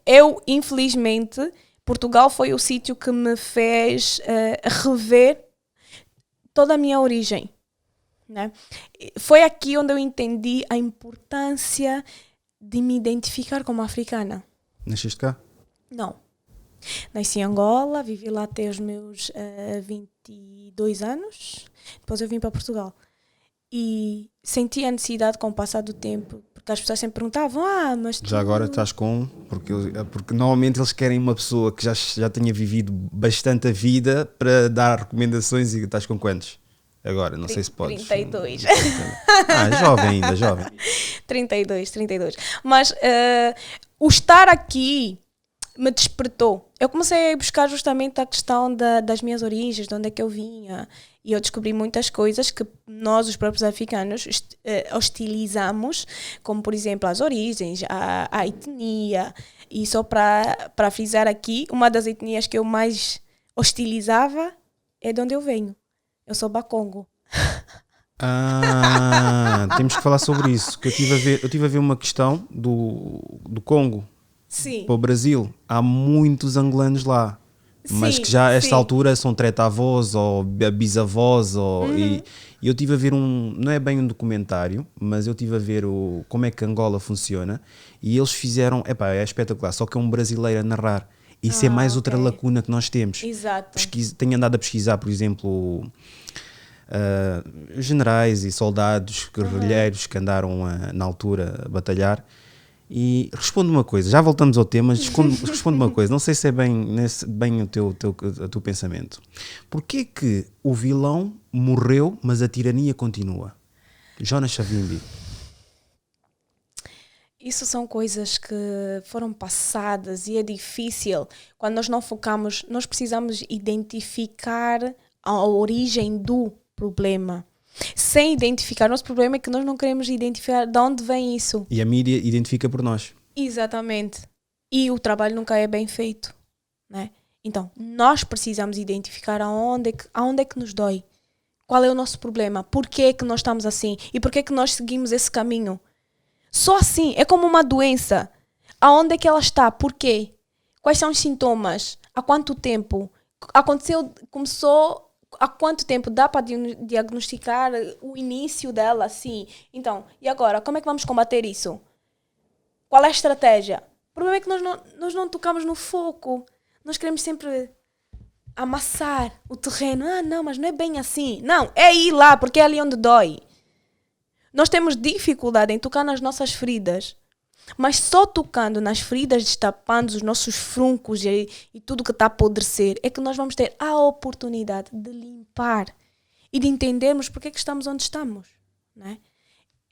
Eu, infelizmente, Portugal foi o sítio que me fez rever toda a minha origem, né? Foi aqui onde eu entendi a importância de me identificar como africana. Nasceste cá? Não. Nasci em Angola, vivi lá até os meus 22 anos. Depois eu vim para Portugal. E senti a necessidade com o passar do tempo, porque as pessoas sempre perguntavam, mas tu... Já agora estás com... Porque normalmente eles querem uma pessoa que já tenha vivido bastante a vida para dar recomendações. E estás com quantos? Agora, não sei se podes. 32. Jovem ainda, jovem. 32. Mas o estar aqui me despertou. Eu comecei a buscar justamente a questão das minhas origens, de onde é que eu vinha. E eu descobri muitas coisas que nós, os próprios africanos, hostilizamos, como, por exemplo, as origens, a etnia. E só para frisar aqui, uma das etnias que eu mais hostilizava é de onde eu venho. Eu sou Bakongo. Temos que falar sobre isso. Que eu tive a ver uma questão do Congo. Sim. Para o Brasil, há muitos angolanos lá, mas que já a esta altura são tretavós ou bisavós e eu tive a ver não é bem um documentário, mas eu tive a ver como é que Angola funciona e eles fizeram, é espetacular, só que é um brasileiro a narrar. Isso é mais outra lacuna que nós temos. Exato. Tenho andado a pesquisar, por exemplo, generais e soldados guerrilheiros que andaram na altura a batalhar. E responde uma coisa, já voltamos ao tema, mas responde uma coisa, não sei se é bem o teu pensamento. Porquê que o vilão morreu, mas a tirania continua? Jonas Savimbi. Isso são coisas que foram passadas e é difícil. Quando nós não focamos, nós precisamos identificar a origem do problema. Sem identificar, nosso problema é que nós não queremos identificar de onde vem isso. E a mídia identifica por nós. Exatamente. E o trabalho nunca é bem feito, né? Então, nós precisamos identificar aonde é que nos dói. Qual é o nosso problema? Por que é que nós estamos assim? E por que é que nós seguimos esse caminho? Só assim, é como uma doença. Aonde é que ela está? Por quê? Quais são os sintomas? Há quanto tempo? Começou há quanto tempo? Dá para diagnosticar o início dela, assim? Então, e agora? Como é que vamos combater isso? Qual é a estratégia? O problema é que nós não tocamos no foco. Nós queremos sempre amassar o terreno. Ah, não, mas não é bem assim. Não, é ir lá, porque é ali onde dói. Nós temos dificuldade em tocar nas nossas feridas, mas só tocando nas feridas, destapando os nossos fruncos e tudo que está a apodrecer, é que nós vamos ter a oportunidade de limpar e de entendermos porque é que estamos onde estamos, né?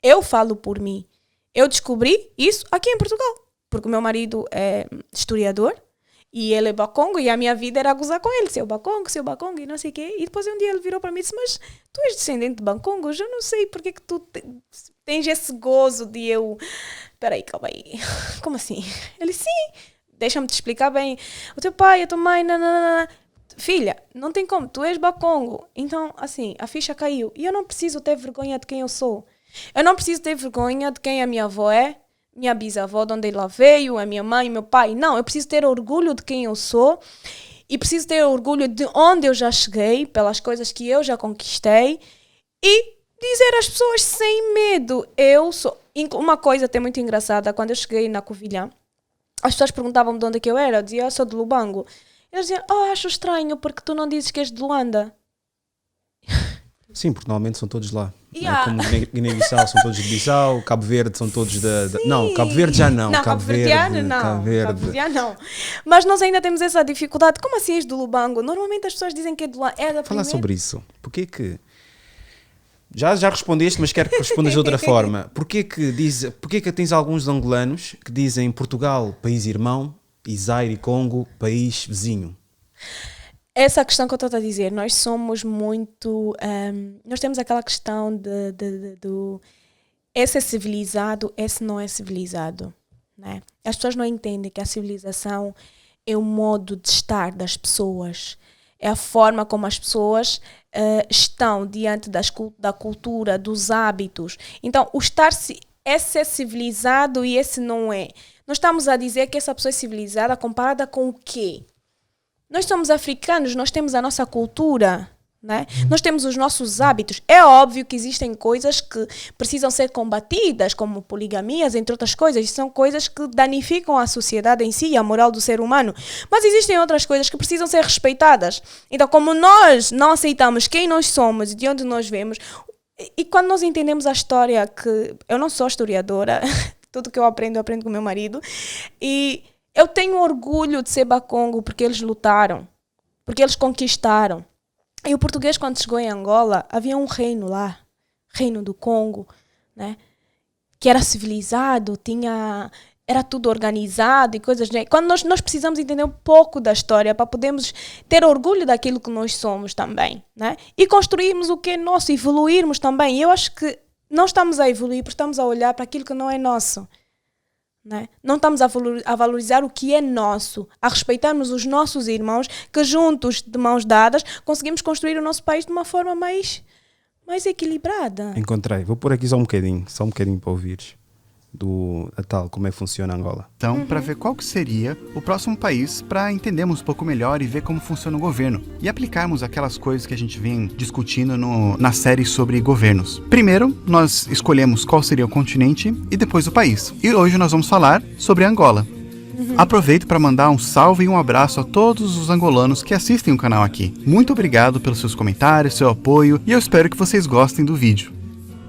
Eu falo por mim. Eu descobri isso aqui em Portugal, porque o meu marido é historiador e ele é bacongo e a minha vida era gozar com ele, seu bacongo e não sei o quê. E depois um dia ele virou para mim e disse, mas tu és descendente de bacongos, eu não sei porque é que tu tens esse gozo de eu... Peraí, calma aí, como assim? Ele, sim, deixa-me te explicar bem. O teu pai, a tua mãe, nananana. Filha, não tem como, tu és bacongo. Então, assim, a ficha caiu. E eu não preciso ter vergonha de quem eu sou. Eu não preciso ter vergonha de quem a minha avó é, minha bisavó, de onde ela veio, a minha mãe, meu pai. Não, eu preciso ter orgulho de quem eu sou e preciso ter orgulho de onde eu já cheguei, pelas coisas que eu já conquistei e dizer às pessoas sem medo, eu sou... Uma coisa até muito engraçada, quando eu cheguei na Covilhã, as pessoas perguntavam-me de onde é que eu era, eu dizia, eu sou de Lubango. Eles diziam, acho estranho porque tu não dizes que és de Luanda. Sim, porque normalmente são todos lá. Yeah. Como Guiné-Bissau são todos de Bissau, Cabo Verde são todos Não, Cabo Verde já não. Não, Cabo Verde não. Cabo Verde não. Mas nós ainda temos essa dificuldade. Como assim és do Lubango? Normalmente as pessoas dizem que é do Luanda. Falar sobre isso. Porquê que... Já respondeste, mas quero que respondas de outra forma. Porquê que tens alguns angolanos que dizem Portugal, país irmão, e Zaire e Congo, país vizinho? Essa questão que eu estou a dizer, nós somos muito... nós temos aquela questão do esse é civilizado, esse não é civilizado, né? As pessoas não entendem que a civilização é o modo de estar das pessoas. É a forma como as pessoas estão diante da cultura, dos hábitos. Então, esse é civilizado e esse não é. Nós estamos a dizer que essa pessoa é civilizada comparada com o quê? Nós somos africanos, nós temos a nossa cultura, né? Nós temos os nossos hábitos. É óbvio que existem coisas que precisam ser combatidas, como poligamias, entre outras coisas. São coisas que danificam a sociedade em si, a moral do ser humano. Mas existem outras coisas que precisam ser respeitadas. Então, como nós não aceitamos quem nós somos e de onde nós vemos, e quando nós entendemos a história, que eu não sou historiadora, tudo que eu aprendo com meu marido, e eu tenho orgulho de ser bacongo porque eles lutaram, porque eles conquistaram. E o português, quando chegou em Angola, havia um reino lá, reino do Congo, né? Que era civilizado, era tudo organizado e coisas... Quando nós precisamos entender um pouco da história para podermos ter orgulho daquilo que nós somos também, né? E construirmos o que é nosso, evoluirmos também. E eu acho que não estamos a evoluir porque estamos a olhar para aquilo que não é nosso. Né? Não estamos a valorizar o que é nosso, a respeitarmos os nossos irmãos, que juntos, de mãos dadas, conseguimos construir o nosso país de uma forma mais equilibrada. Encontrei. Vou pôr aqui só um bocadinho para ouvires como é que funciona Angola. Então, para ver qual que seria o próximo país, para entendermos um pouco melhor e ver como funciona o governo e aplicarmos aquelas coisas que a gente vem discutindo na série sobre governos. Primeiro, nós escolhemos qual seria o continente e depois o país. E hoje nós vamos falar sobre Angola. Aproveito para mandar um salve e um abraço a todos os angolanos que assistem o canal aqui. Muito obrigado pelos seus comentários, seu apoio e eu espero que vocês gostem do vídeo.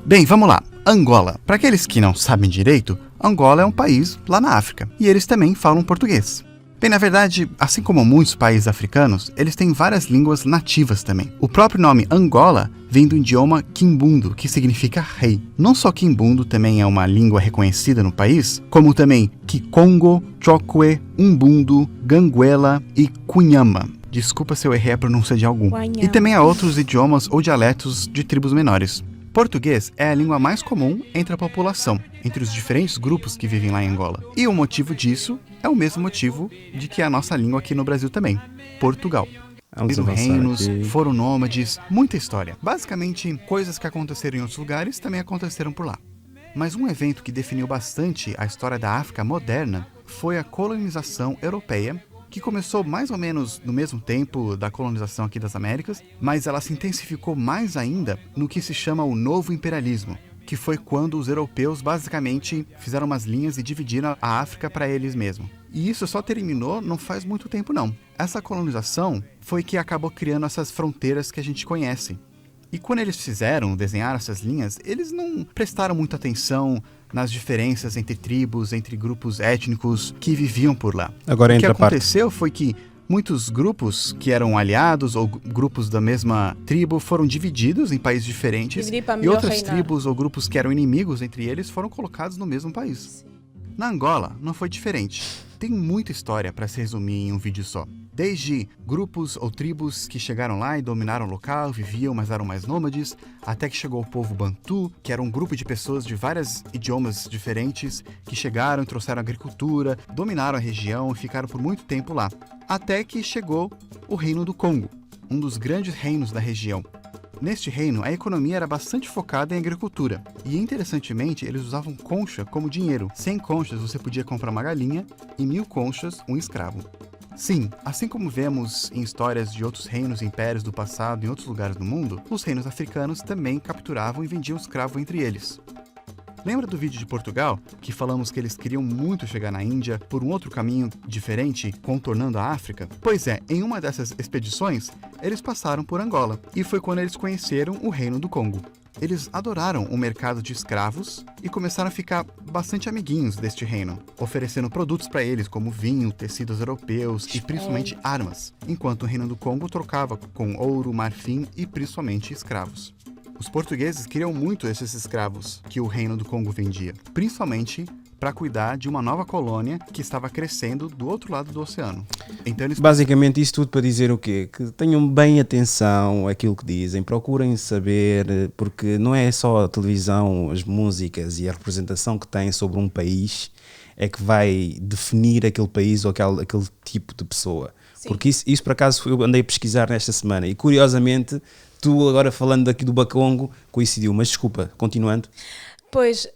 Bem, vamos lá. Angola. Para aqueles que não sabem direito, Angola é um país lá na África e eles também falam português. Bem, na verdade, assim como muitos países africanos, eles têm várias línguas nativas também. O próprio nome Angola vem do idioma Kimbundo, que significa rei. Não só Kimbundo também é uma língua reconhecida no país, como também Kikongo, Chokwe, Umbundo, Ganguela e Kunyama. Desculpa se eu errei a pronúncia de algum. E também há outros idiomas ou dialetos de tribos menores. Português é a língua mais comum entre a população, entre os diferentes grupos que vivem lá em Angola. E o motivo disso é o mesmo motivo de que é a nossa língua aqui no Brasil também, Portugal. Reinos, foram nômades, muita história. Basicamente, coisas que aconteceram em outros lugares também aconteceram por lá. Mas um evento que definiu bastante a história da África moderna foi a colonização europeia, que começou mais ou menos no mesmo tempo da colonização aqui das Américas, mas ela se intensificou mais ainda no que se chama o Novo Imperialismo, que foi quando os europeus basicamente fizeram umas linhas e dividiram a África para eles mesmos. E isso só terminou não faz muito tempo não. Essa colonização foi que acabou criando essas fronteiras que a gente conhece. E quando eles desenharam essas linhas, eles não prestaram muita atenção nas diferenças entre tribos, entre grupos étnicos que viviam por lá. Agora o que aconteceu foi que muitos grupos que eram aliados ou grupos da mesma tribo foram divididos em países diferentes e outras tribos ou grupos que eram inimigos entre eles foram colocados no mesmo país. Na Angola não foi diferente. Tem muita história para se resumir em um vídeo só. Desde grupos ou tribos que chegaram lá e dominaram o local, viviam, mas eram mais nômades, até que chegou o povo Bantu, que era um grupo de pessoas de vários idiomas diferentes, que chegaram e trouxeram agricultura, dominaram a região e ficaram por muito tempo lá. Até que chegou o Reino do Congo, um dos grandes reinos da região. Neste reino, a economia era bastante focada em agricultura. E, interessantemente, eles usavam concha como dinheiro. 100 conchas você podia comprar uma galinha e 1000 conchas um escravo. Sim, assim como vemos em histórias de outros reinos e impérios do passado em outros lugares do mundo, os reinos africanos também capturavam e vendiam escravo entre eles. Lembra do vídeo de Portugal, que falamos que eles queriam muito chegar na Índia por um outro caminho diferente, contornando a África? Pois é, em uma dessas expedições, eles passaram por Angola, e foi quando eles conheceram o Reino do Congo. Eles adoraram o mercado de escravos e começaram a ficar bastante amiguinhos deste reino, oferecendo produtos para eles como vinho, tecidos europeus e principalmente armas, enquanto o Reino do Congo trocava com ouro, marfim e principalmente escravos. Os portugueses queriam muito esses escravos que o Reino do Congo vendia, principalmente para cuidar de uma nova colônia que estava crescendo do outro lado do oceano. Então, eles... Basicamente isso tudo para dizer o quê? Que tenham bem atenção àquilo que dizem, procurem saber, porque não é só a televisão, as músicas e a representação que têm sobre um país é que vai definir aquele país ou aquele tipo de pessoa. Sim. Porque isso por acaso eu andei a pesquisar nesta semana e curiosamente tu agora falando aqui do Bakongo coincidiu, mas desculpa, continuando. Pois,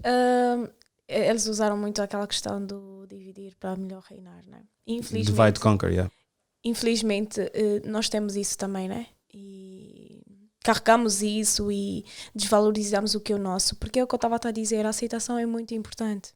eles usaram muito aquela questão do dividir para melhor reinar, né? Infelizmente, divide to conquer, yeah. Infelizmente, nós temos isso também, né? E carregamos isso e desvalorizamos o que é o nosso. Porque é o que eu estava a dizer, a aceitação é muito importante.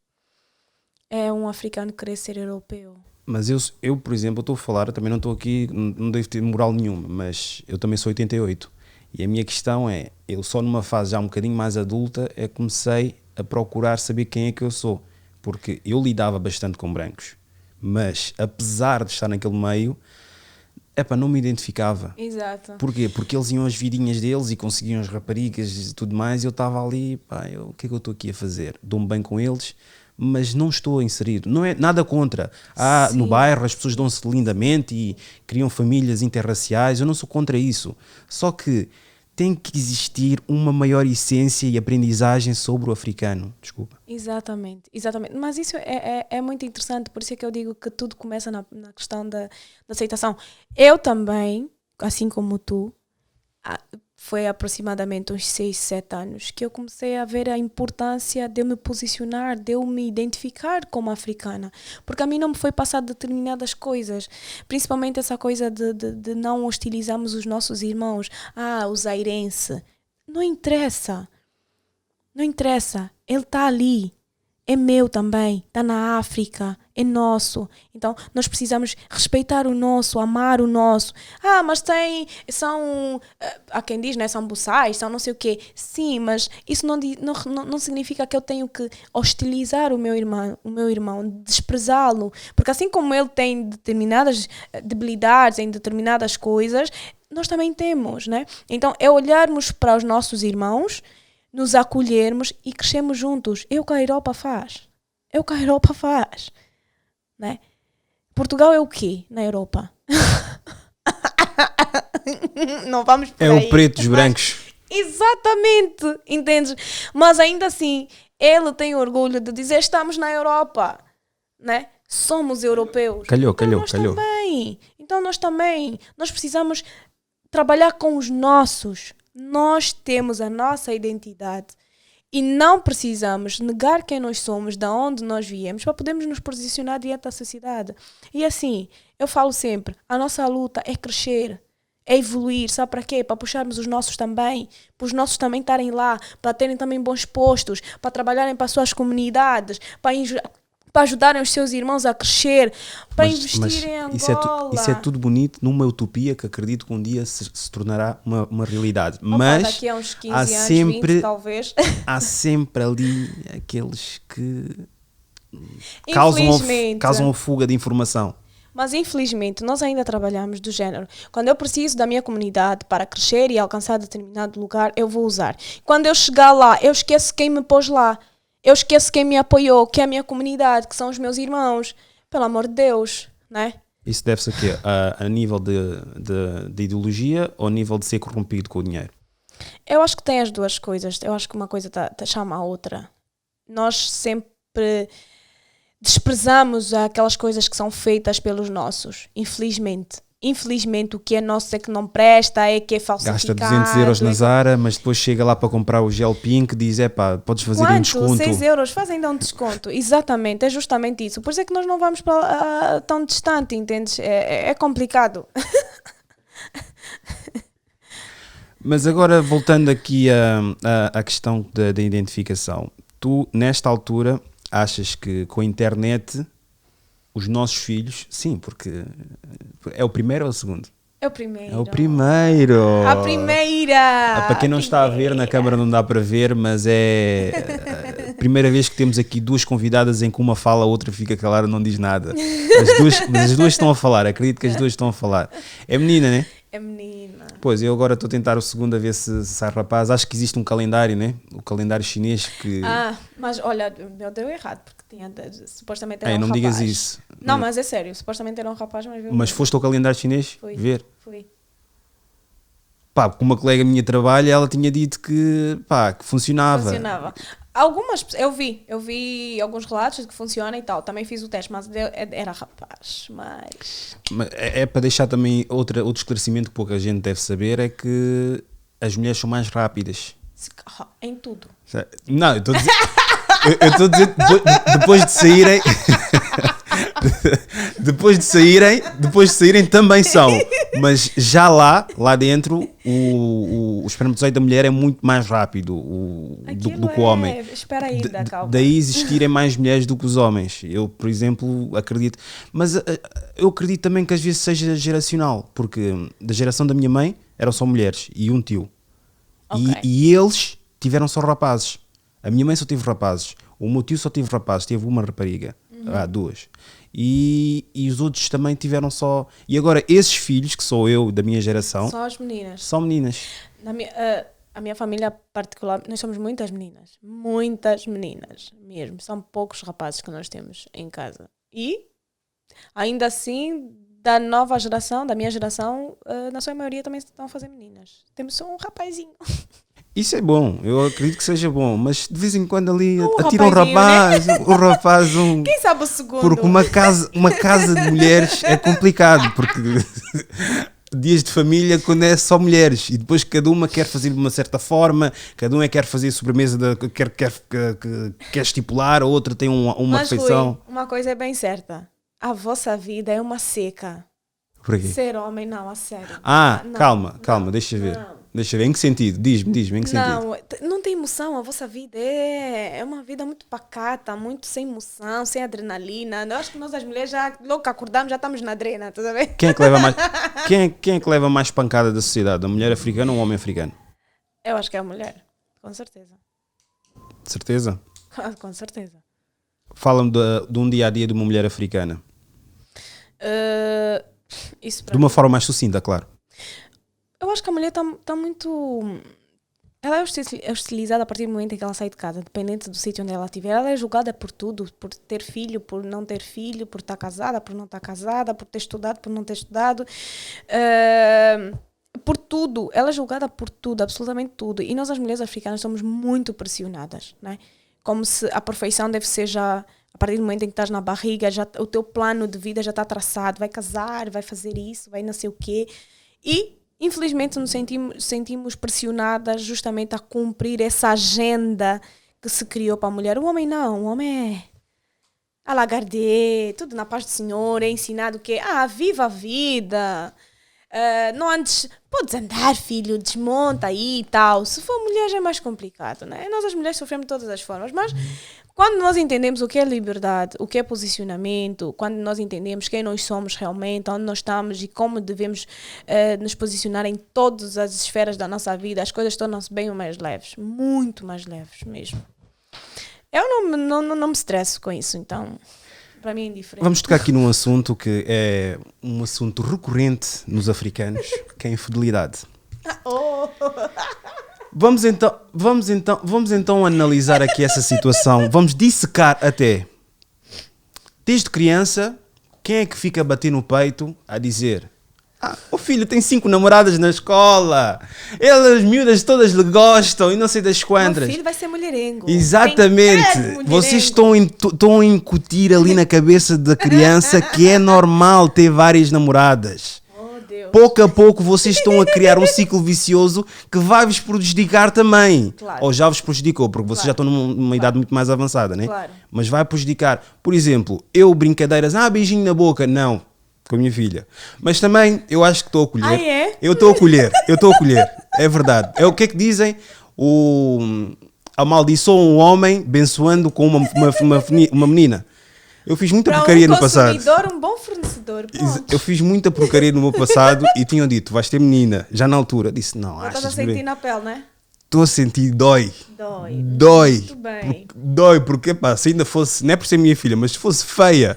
É um africano querer ser europeu. Mas eu por exemplo, estou a falar, também não estou aqui, não devo ter moral nenhuma, mas eu também sou 88. E a minha questão é, eu só numa fase já um bocadinho mais adulta é que comecei a procurar saber quem é que eu sou. Porque eu lidava bastante com brancos, mas apesar de estar naquele meio, não me identificava. Exato. Porquê? Porque eles iam às vidinhas deles e conseguiam as raparigas e tudo mais, e eu estava ali, o que é que eu estou aqui a fazer? Dou-me bem com eles, mas não estou a inserir. Não é nada contra. No bairro as pessoas dão-se lindamente e criam famílias interraciais, eu não sou contra isso. Só que tem que existir uma maior essência e aprendizagem sobre o africano. Desculpa. Exatamente. Mas isso é muito interessante, por isso é que eu digo que tudo começa na questão da aceitação. Eu também, assim como tu, foi aproximadamente uns 6, 7 anos que eu comecei a ver a importância de eu me posicionar, de eu me identificar como africana. Porque a mim não me foi passado determinadas coisas. Principalmente essa coisa de não hostilizarmos os nossos irmãos. O zairense. Não interessa. Não interessa. Ele está ali. é meu também, está na África, é nosso. Então, nós precisamos respeitar o nosso, amar o nosso. Mas há quem diz, né, são buçais, são não sei o quê. Sim, mas isso não significa que eu tenho que hostilizar o meu irmão, desprezá-lo. Porque assim como ele tem determinadas debilidades em determinadas coisas, nós também temos, né? Então, é olharmos para os nossos irmãos, nos acolhermos e crescermos juntos. É o que a Europa faz. Né? Portugal é o quê na Europa? Não vamos por aí. É o preto dos brancos. Exatamente, entendes? Mas ainda assim, ele tem orgulho de dizer estamos na Europa, né? Somos europeus. Calhou. Então nós também. Nós precisamos trabalhar com os nossos. Nós temos a nossa identidade e não precisamos negar quem nós somos, de onde nós viemos, para podermos nos posicionar diante da sociedade. E assim, eu falo sempre, a nossa luta é crescer, é evoluir, sabe para quê? Para puxarmos os nossos também, para os nossos também estarem lá, para terem também bons postos, para trabalharem para as suas comunidades, para ajudarem os seus irmãos a crescer, para investir em Angola. Isso é tudo bonito numa utopia que acredito que um dia se tornará uma realidade. Mas daqui a uns 15 anos, 20 talvez. Há sempre ali aqueles que causam a fuga de informação. Mas infelizmente nós ainda trabalhamos do género. Quando eu preciso da minha comunidade para crescer e alcançar determinado lugar, eu vou usar. Quando eu chegar lá, eu esqueço quem me pôs lá. Eu esqueço quem me apoiou, que é a minha comunidade, que são os meus irmãos. Pelo amor de Deus, né? Isso deve-se a quê? A nível de ideologia ou a nível de ser corrompido com o dinheiro? Eu acho que tem as duas coisas. Eu acho que uma coisa chama a outra. Nós sempre desprezamos aquelas coisas que são feitas pelos nossos, infelizmente. Infelizmente, o que é nosso é que não presta, é que é falsificado. Gasta 200 euros na Zara, mas depois chega lá para comprar o gel pink e diz, podes fazer um desconto. 6 euros, faz ainda um desconto. Exatamente, é justamente isso. Por isso é que nós não vamos para tão distante, entendes? É complicado. Mas agora, voltando aqui à questão da identificação. Tu, nesta altura, achas que com a internet... Os nossos filhos, sim, porque é o primeiro ou o segundo? É o primeiro. É o primeiro. A primeira. Para quem não está a ver, na câmara não dá para ver, mas é a primeira vez que temos aqui duas convidadas em que uma fala, a outra fica calada, não diz nada. Mas as duas estão a falar, acredito que as duas estão a falar. É menina, né? É menina. Pois, eu agora estou a tentar o segundo a ver se sai rapaz. Acho que existe um calendário, né? O calendário chinês que... mas olha, eu deu errado, porque supostamente era um não rapaz. Digas isso. Não, mas é sério, supostamente era um rapaz, mas foste ao calendário chinês ver? Fui. Pá, com uma colega minha trabalha, ela tinha dito que funcionava. Algumas, eu vi alguns relatos de que funciona e tal, também fiz o teste, mas era rapaz, mas é para deixar também outro esclarecimento que pouca gente deve saber, é que as mulheres são mais rápidas. Em tudo. Não, eu estou a dizer... Eu estou a dizer, depois de saírem... depois de saírem também são, mas já lá dentro o espermatozoide da mulher é muito mais rápido do que o homem. Espera aí, calma. Daí existirem mais mulheres do que os homens. Eu, por exemplo, acredito, mas eu acredito também que às vezes seja geracional, porque da geração da minha mãe eram só mulheres e um tio, e eles tiveram só rapazes. A minha mãe só teve rapazes, o meu tio só teve rapazes, teve uma rapariga. Duas. E os outros também tiveram só. E agora, esses filhos, que sou eu, da minha geração. Só as meninas. São meninas. A minha família particular, nós somos muitas meninas. Muitas meninas mesmo. São poucos rapazes que nós temos em casa. E, ainda assim, da nova geração, da minha geração, na sua maioria também estão a fazer meninas. Temos só um rapazinho. Isso é bom, eu acredito que seja bom, mas de vez em quando ali atira um rapaz, né? O rapaz Quem sabe o segundo? Porque uma casa de mulheres é complicado, porque dias de família quando é só mulheres e depois cada uma quer fazer de uma certa forma, cada uma quer fazer sobremesa, quer estipular, a outra tem uma refeição. Uma coisa é bem certa, a vossa vida é uma seca. Por quê? Ser homem não, a sério. Calma, deixa eu ver. Deixa eu ver, em que sentido? Diz-me, em que sentido? Não tem emoção, a vossa vida é uma vida muito pacata, muito sem emoção, sem adrenalina. Eu acho que nós as mulheres já, logo que acordamos, já estamos na adrena, tá vendo? Quem é que leva mais, quem é que leva mais pancada da sociedade? A mulher africana ou o homem africano? Eu acho que é a mulher, com certeza. Certeza? Com certeza. Fala-me de um dia-a-dia de uma mulher africana. Isso de uma forma mais sucinta, claro. Eu acho que a mulher está muito... Ela é hostilizada a partir do momento em que ela sai de casa, dependente do sítio onde ela estiver. Ela é julgada por tudo, por ter filho, por não ter filho, por estar casada, por não estar casada, por ter estudado, por não ter estudado. Por tudo. Ela é julgada por tudo, absolutamente tudo. E nós, as mulheres africanas, somos muito pressionadas, né? Como se a perfeição deve ser já... A partir do momento em que estás na barriga, já, o teu plano de vida já está traçado. Vai casar, vai fazer isso, vai não sei o quê. E... Infelizmente nos sentimos pressionadas justamente a cumprir essa agenda que se criou para a mulher. O homem não, o homem é a lagarde, tudo na paz do Senhor, é ensinado que viva a vida, não andes, podes andar filho, desmonta aí e tal. Se for mulher já é mais complicado, né? Nós as mulheres sofremos de todas as formas, mas quando nós entendemos o que é liberdade, o que é posicionamento, quando nós entendemos quem nós somos realmente, onde nós estamos e como devemos nos posicionar em todas as esferas da nossa vida, as coisas tornam-se bem mais leves, muito mais leves mesmo. Eu não me estresso com isso, então para mim é indiferente. Vamos tocar aqui num assunto que é um assunto recorrente nos africanos, que é a infidelidade. Vamos então analisar aqui essa situação. Vamos dissecar até. Desde criança, quem é que fica a bater no peito a dizer: o filho tem 5 namoradas na escola, as miúdas todas lhe gostam e não sei das quantas. O filho vai ser mulherengo. Exatamente. Vocês estão a incutir ali na cabeça da criança que é normal ter várias namoradas. Pouco a pouco vocês estão a criar um ciclo vicioso que vai vos prejudicar também. Claro. Ou já vos prejudicou, porque vocês já estão numa idade muito mais avançada, né? Claro. Mas vai prejudicar. Por exemplo, brincadeiras, beijinho na boca, não, com a minha filha. Mas também eu acho que estou a colher. É? Eu estou a colher. É verdade. É o que é que dizem? Amaldiçoa um homem abençoando com uma menina. Eu fiz muita porcaria no passado. Um bom fornecedor. Eu fiz muita porcaria no meu passado e tinham dito: vais ter menina. Já na altura disse: não, achas estás a sentir na pele, né? Estou a sentir, dói. Muito bem. Dói, porque se ainda fosse, não é por ser minha filha, mas se fosse feia,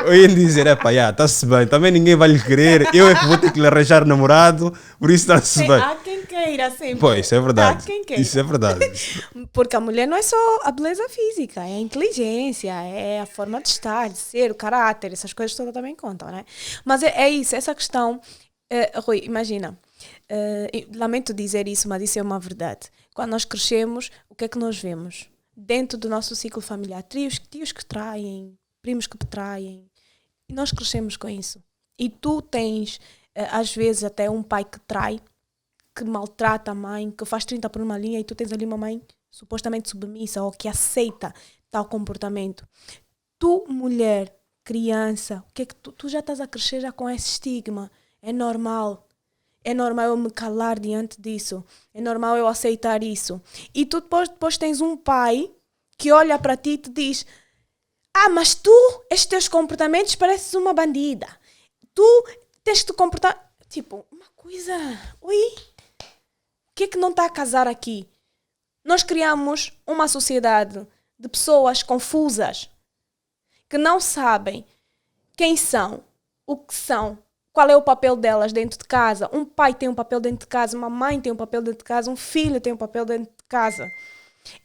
eu ia dizer: está-se bem, também ninguém vai lhe querer, eu é que vou ter que lhe arranjar namorado, por isso está-se bem. Há quem queira sempre. Pois, isso é verdade. Isso é verdade. Porque a mulher não é só a beleza física, é a inteligência, é a forma de estar, de ser, o caráter, essas coisas todas também contam, né? Mas é isso, essa questão, Rui, imagina, lamento dizer isso, mas isso é uma verdade. Quando nós crescemos, o que é que nós vemos? Dentro do nosso ciclo familiar, tios que traem, primos que traem, e nós crescemos com isso. E tu tens, às vezes, até um pai que trai, que maltrata a mãe, que faz 30 por uma linha, e tu tens ali uma mãe supostamente submissa ou que aceita tal comportamento. Tu, mulher, criança, o que é que tu já estás a crescer já com esse estigma? É normal. É normal eu me calar diante disso. É normal eu aceitar isso. E tu depois tens um pai que olha para ti e te diz: mas tu, estes teus comportamentos pareces uma bandida. Tu tens que te comportar... Tipo, uma coisa... Oi? O que é que não está a casar aqui? Nós criamos uma sociedade de pessoas confusas que não sabem quem são, o que são, qual é o papel delas dentro de casa. Um pai tem um papel dentro de casa, uma mãe tem um papel dentro de casa, um filho tem um papel dentro de casa.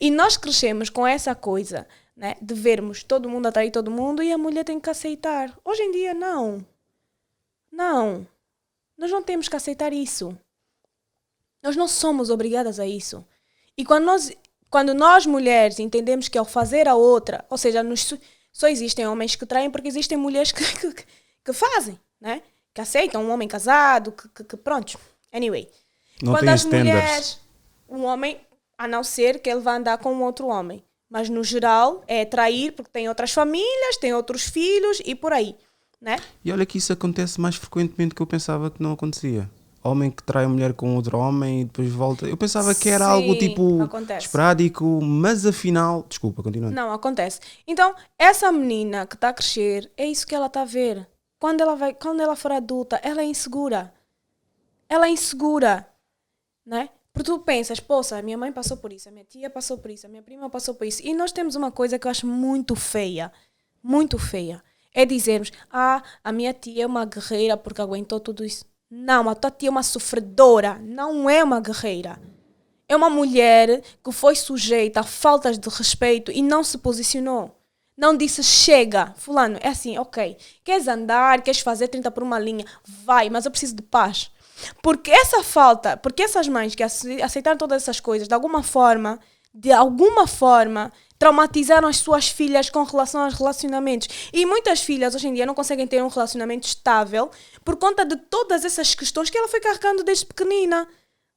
E nós crescemos com essa coisa, né, de vermos todo mundo atrair todo mundo e a mulher tem que aceitar. Hoje em dia, não. Não. Nós não temos que aceitar isso. Nós não somos obrigadas a isso. E quando nós mulheres entendemos que ao fazer a outra, ou seja, só existem homens que traem porque existem mulheres que fazem, né? Que aceitam um homem casado, que pronto. Anyway. Não quando tem as standards. mulheres, um homem, a não ser que ele vá andar com outro homem. Mas no geral é trair porque tem outras famílias, tem outros filhos e por aí, né? E olha que isso acontece mais frequentemente do que eu pensava que não acontecia. homem que trai a mulher com outro homem e depois volta. Eu pensava que era Sim, algo tipo acontece. esporádico, mas afinal... Desculpa, continua. Não, acontece. Então, essa menina que está a crescer, é isso que ela está a ver. Quando ela for adulta, ela é insegura. Ela é insegura, né? Porque tu pensas, poxa, a minha mãe passou por isso, a minha tia passou por isso, a minha prima passou por isso. E nós temos uma coisa que eu acho muito feia, é dizermos, a minha tia é uma guerreira porque aguentou tudo isso. Não, a tua tia é uma sofredora, não é uma guerreira. É uma mulher que foi sujeita a faltas de respeito e não se posicionou. Não disse, chega, fulano, é assim, ok, queres andar, queres fazer 30 por uma linha, vai, mas eu preciso de paz. Porque essas mães que aceitaram todas essas coisas, de alguma forma, traumatizaram as suas filhas com relação aos relacionamentos. E muitas filhas, hoje em dia, não conseguem ter um relacionamento estável por conta de todas essas questões que ela foi carregando desde pequenina.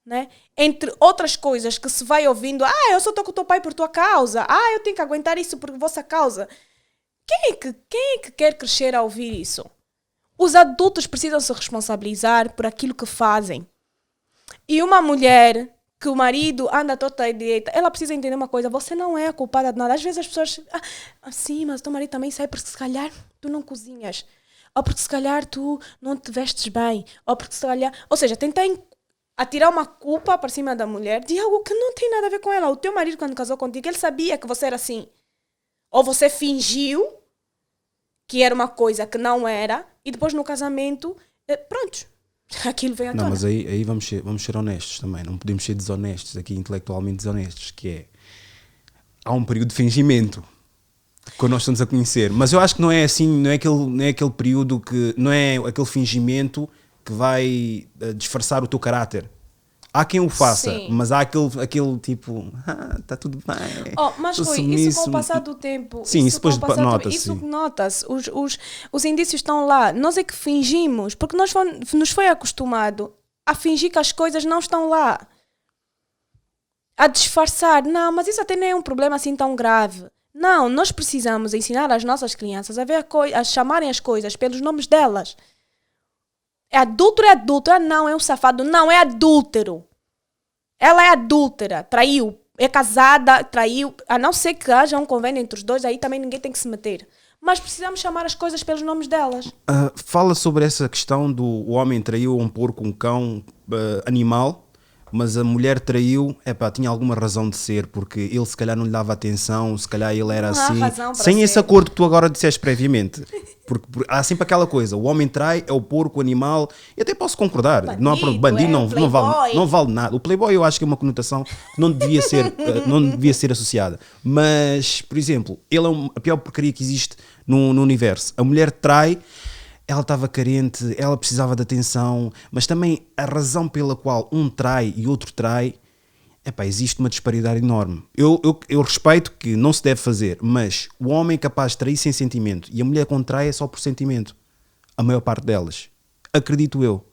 Né? Entre outras coisas que se vai ouvindo, eu só estou com o teu pai por tua causa, eu tenho que aguentar isso por vossa causa. Quem é que quer crescer a ouvir isso? Os adultos precisam se responsabilizar por aquilo que fazem. E uma mulher que o marido anda torta e direita, ela precisa entender uma coisa, você não é a culpada de nada. Às vezes as pessoas, sim, mas o teu marido também sai porque se calhar tu não cozinhas, ou porque se calhar tu não te vestes bem, ou porque se calhar... Ou seja, tentem atirar uma culpa para cima da mulher de algo que não tem nada a ver com ela. O teu marido, quando casou contigo, ele sabia que você era assim. Ou você fingiu que era uma coisa que não era, e depois no casamento, pronto, aquilo veio à tona. Não, mas aí vamos ser honestos também. Não podemos ser desonestos aqui, intelectualmente desonestos, que é... Há um período de fingimento quando nós estamos a conhecer. Mas eu acho que não é assim, não é aquele período que... Não é aquele fingimento que vai disfarçar o teu caráter. Há quem o faça, sim, mas há aquele tipo, está tudo bem. Mas Rui, isso com o passar do tempo. Sim, isso depois nota-se. Isso nota-se. Os indícios estão lá. Nós é que fingimos, porque nos foi acostumado a fingir que as coisas não estão lá. A disfarçar. Não, mas isso até não é um problema assim tão grave. Não, nós precisamos ensinar as nossas crianças a chamarem as coisas pelos nomes delas. É adúltero, é adúltera, não, é um safado, não, é adúltero. Ela é adúltera, traiu, é casada, traiu, a não ser que haja um convênio entre os dois, aí também ninguém tem que se meter. Mas precisamos chamar as coisas pelos nomes delas. Fala sobre essa questão do o homem traiu um porco, um cão, animal, mas a mulher traiu, tinha alguma razão de ser, porque ele se calhar não lhe dava atenção, se calhar ele era assim, sem esse acordo que tu agora disseste previamente. Porque há sempre aquela coisa, o homem trai, é o porco, o animal, e até posso concordar, bandido, não vale nada. O playboy eu acho que é uma conotação que não devia ser associada. Mas, por exemplo, ele é a pior porcaria que existe no universo. A mulher trai, ela estava carente, ela precisava de atenção, mas também a razão pela qual um trai e outro trai, existe uma disparidade enorme. Eu respeito que não se deve fazer, mas o homem é capaz de trair sem sentimento e a mulher quando trai é só por sentimento. A maior parte delas. Acredito eu.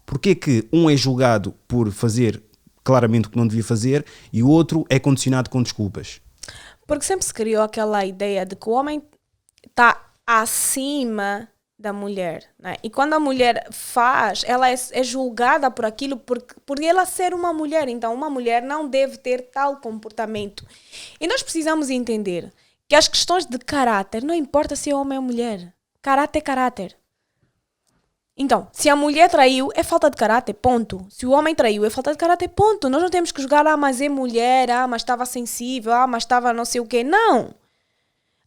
Porquê que um é julgado por fazer claramente o que não devia fazer e o outro é condicionado com desculpas? Porque sempre se criou aquela ideia de que o homem está acima da mulher, né? E quando a mulher faz, ela é julgada por aquilo, por ela ser uma mulher. Então, uma mulher não deve ter tal comportamento. E nós precisamos entender que as questões de caráter, não importa se é homem ou mulher. Caráter é caráter. Então, se a mulher traiu, é falta de caráter, ponto. Se o homem traiu, é falta de caráter, ponto. Nós não temos que julgar, mas é mulher, mas estava sensível, mas estava não sei o quê. Não!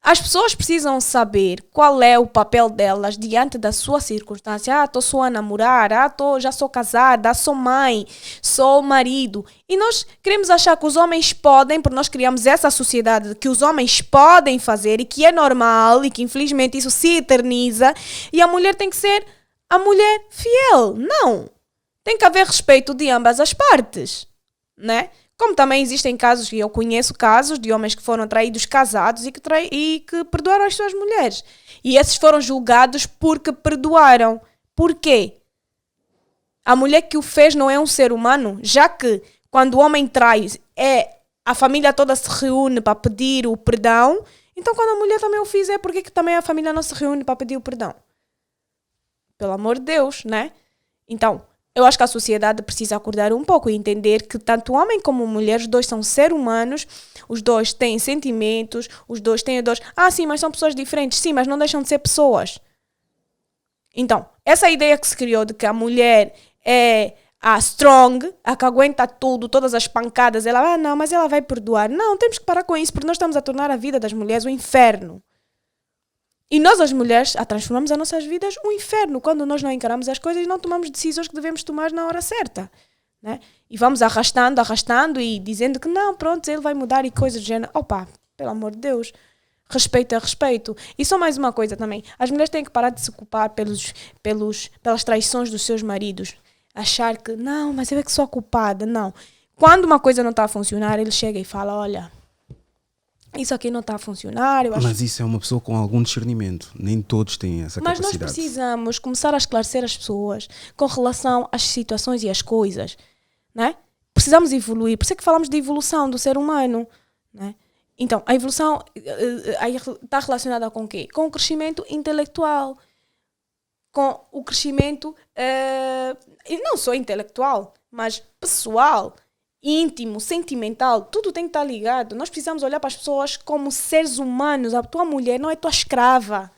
As pessoas precisam saber qual é o papel delas diante da sua circunstância. Estou só a namorar, já sou casada, sou mãe, sou marido. E nós queremos achar que os homens podem, porque nós criamos essa sociedade que os homens podem fazer e que é normal e que infelizmente isso se eterniza e a mulher tem que ser a mulher fiel. Não! Tem que haver respeito de ambas as partes, né? Como também existem casos, e eu conheço casos de homens que foram traídos casados e que perdoaram as suas mulheres. E esses foram julgados porque perdoaram. Por quê? A mulher que o fez não é um ser humano, já que quando o homem trai, a família toda se reúne para pedir o perdão. Então quando a mulher também o fizer, por que também a família não se reúne para pedir o perdão? Pelo amor de Deus, né? Então, eu acho que a sociedade precisa acordar um pouco e entender que tanto homem como mulher, os dois são seres humanos, os dois têm sentimentos, os dois têm dores. Ah, sim, mas são pessoas diferentes. Sim, mas não deixam de ser pessoas. Então, essa ideia que se criou de que a mulher é a strong, a que aguenta tudo, todas as pancadas, ela, não, mas ela vai perdoar. Não, temos que parar com isso, porque nós estamos a tornar a vida das mulheres um inferno. E nós, as mulheres, transformamos as nossas vidas um inferno quando nós não encaramos as coisas e não tomamos decisões que devemos tomar na hora certa. Né? E vamos arrastando e dizendo que não, pronto, ele vai mudar e coisas do gênero. Opa, pelo amor de Deus. Respeito é respeito. E só mais uma coisa também. As mulheres têm que parar de se culpar pelas traições dos seus maridos. Achar que, não, mas eu é que sou a culpada. Não. Quando uma coisa não está a funcionar, ele chega e fala, olha, isso aqui não está a funcionar. Mas isso é uma pessoa com algum discernimento. Nem todos têm essa capacidade. Mas nós precisamos começar a esclarecer as pessoas com relação às situações e às coisas. Né? Precisamos evoluir. Por isso é que falamos de evolução do ser humano. Né? Então, a evolução está relacionada com o quê? Com o crescimento intelectual. Com o crescimento, e não só intelectual, mas pessoal, íntimo, sentimental, tudo tem que estar ligado. Nós precisamos olhar para as pessoas como seres humanos. A tua mulher não é tua escrava,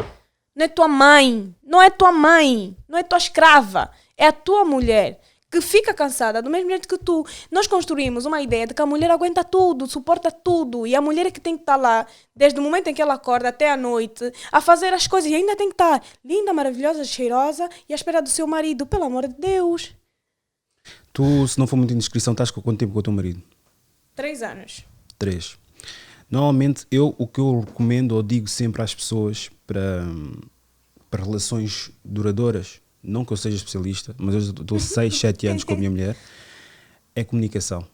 não é tua mãe, não é tua escrava, é a tua mulher que fica cansada do mesmo jeito que tu. Nós construímos uma ideia de que a mulher aguenta tudo, suporta tudo, e a mulher é que tem que estar lá, desde o momento em que ela acorda até a noite, a fazer as coisas, e ainda tem que estar linda, maravilhosa, cheirosa, e à espera do seu marido, pelo amor de Deus. Tu, se não for muita indiscrição, estás com quanto tempo com o teu marido? 3 anos. 3. Normalmente, o que eu recomendo ou digo sempre às pessoas para relações duradouras, não que eu seja especialista, mas eu estou 6, 7 anos com a minha mulher, é comunicação.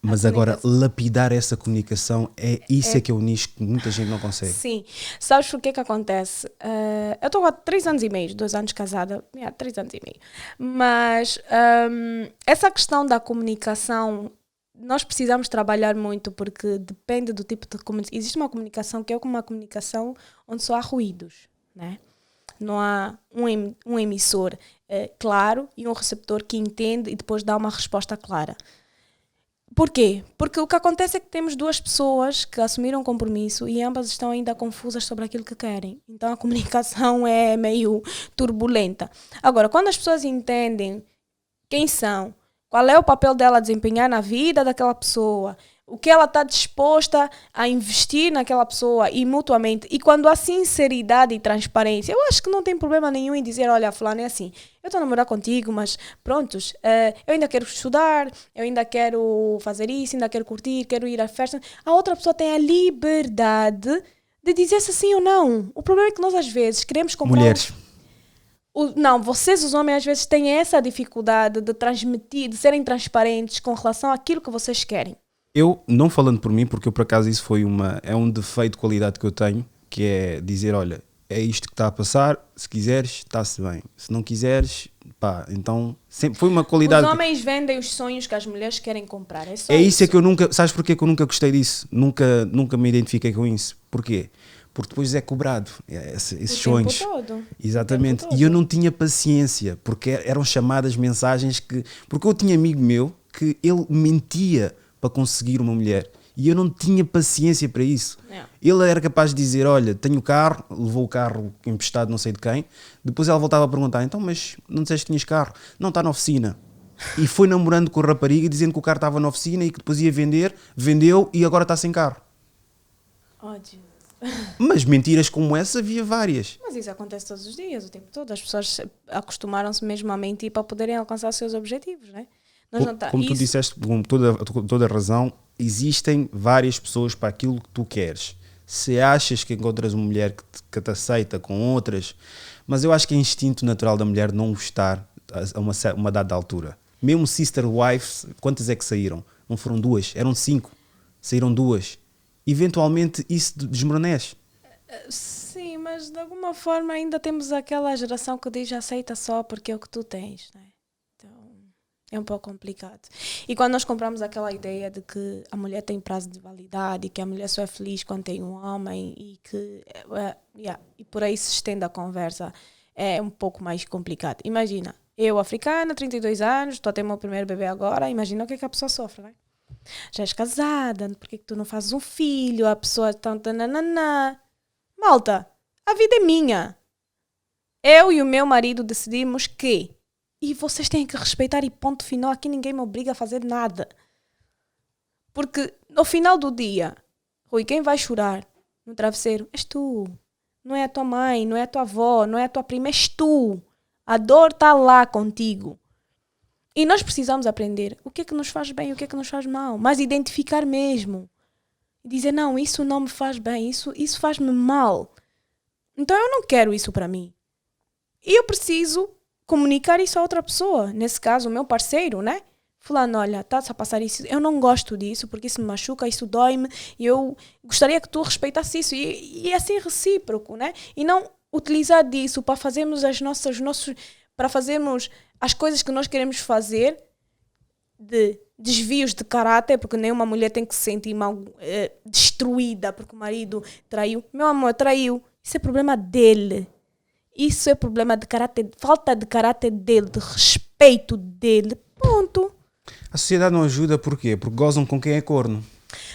Mas agora, lapidar essa comunicação, é que é o nicho que muita gente não consegue. Sim. Sabes o que é que acontece? Eu estou há 3 anos e meio, 2 anos casada, 3 anos e meio. Mas essa questão da comunicação, nós precisamos trabalhar muito, porque depende do tipo de comunicação. Existe uma comunicação que é uma comunicação onde só há ruídos, né? Não há um emissor claro e um receptor que entende e depois dá uma resposta clara. Por quê? Porque o que acontece é que temos 2 pessoas que assumiram um compromisso e ambas estão ainda confusas sobre aquilo que querem. Então a comunicação é meio turbulenta. Agora, quando as pessoas entendem quem são, qual é o papel dela a desempenhar na vida daquela pessoa, o que ela está disposta a investir naquela pessoa e mutuamente, e quando há sinceridade e transparência, eu acho que não tem problema nenhum em dizer, olha, fulano é assim, eu estou a namorar contigo, mas prontos, eu ainda quero estudar, eu ainda quero fazer isso, ainda quero curtir, quero ir à festa. A outra pessoa tem a liberdade de dizer se sim ou não. O problema é que nós às vezes queremos comprar... Mulheres. Não, vocês os homens às vezes têm essa dificuldade de transmitir, de serem transparentes com relação àquilo que vocês querem. Eu, não falando por mim, porque eu por acaso isso é um defeito de qualidade que eu tenho, que é dizer, olha, é isto que está a passar, se quiseres, está-se bem. Se não quiseres, pá, então sempre foi uma qualidade... Os homens vendem os sonhos que as mulheres querem comprar, é só isso. É que eu nunca, sabes porquê que eu nunca gostei disso? Nunca me identifiquei com isso. Porquê? Porque depois é cobrado, esses sonhos. Todo. Exatamente. E eu não tinha paciência, porque eram chamadas mensagens que... Porque eu tinha amigo meu que ele mentia para conseguir uma mulher. E eu não tinha paciência para isso. Ele era capaz de dizer, olha, tenho o carro, levou o carro emprestado não sei de quem, depois ela voltava a perguntar, então, mas não disseste que tinhas carro? Não, está na oficina. E foi namorando com a rapariga dizendo que o carro estava na oficina e que depois ia vender, vendeu e agora está sem carro. Ódio. Mas mentiras como essa havia várias. Mas isso acontece todos os dias, o tempo todo. As pessoas acostumaram-se mesmo a mentir para poderem alcançar os seus objetivos, não é? Como tu disseste, com toda a razão, existem várias pessoas para aquilo que tu queres. Se achas que encontras uma mulher que te aceita com outras, mas eu acho que é instinto natural da mulher não gostar a uma dada altura. Mesmo sister wives, quantas é que saíram? Não foram 2, eram 5. Saíram 2. Eventualmente isso desmoronece. Sim, mas de alguma forma ainda temos aquela geração que diz aceita só porque é o que tu tens, não é? É um pouco complicado. E quando nós compramos aquela ideia de que a mulher tem prazo de validade e que a mulher só é feliz quando tem um homem e que e por aí se estende a conversa, é um pouco mais complicado. Imagina, Eu, africana, 32 anos, estou a ter o meu primeiro bebê agora, imagina o que é que a pessoa sofre, não é? Já és casada, por que tu não fazes um filho? A pessoa tanta nananã. Malta, a vida é minha. Eu e o meu marido decidimos que. E vocês têm que respeitar e ponto final. Aqui ninguém me obriga a fazer nada. Porque no final do dia, Rui, quem vai chorar no travesseiro és tu. Não é a tua mãe, não é a tua avó, não é a tua prima, és tu. A dor está lá contigo. E nós precisamos aprender o que é que nos faz bem e o que é que nos faz mal. Mas identificar mesmo. E dizer, não, isso não me faz bem, isso faz-me mal. Então eu não quero isso para mim. E eu preciso comunicar isso a outra pessoa. Nesse caso, o meu parceiro, né? Fulano, olha, está-se a passar isso. Eu não gosto disso porque isso me machuca, isso dói-me. E eu gostaria que tu respeitasse isso. E é assim recíproco, né? E não utilizar disso para fazermos para fazermos as coisas que nós queremos fazer de desvios de caráter, porque nenhuma mulher tem que se sentir mal, destruída porque o marido traiu. Meu amor, traiu. Isso é problema dele. Isso é problema de caráter, falta de caráter dele, de respeito dele. Ponto. A sociedade não ajuda porquê? Porque gozam com quem é corno.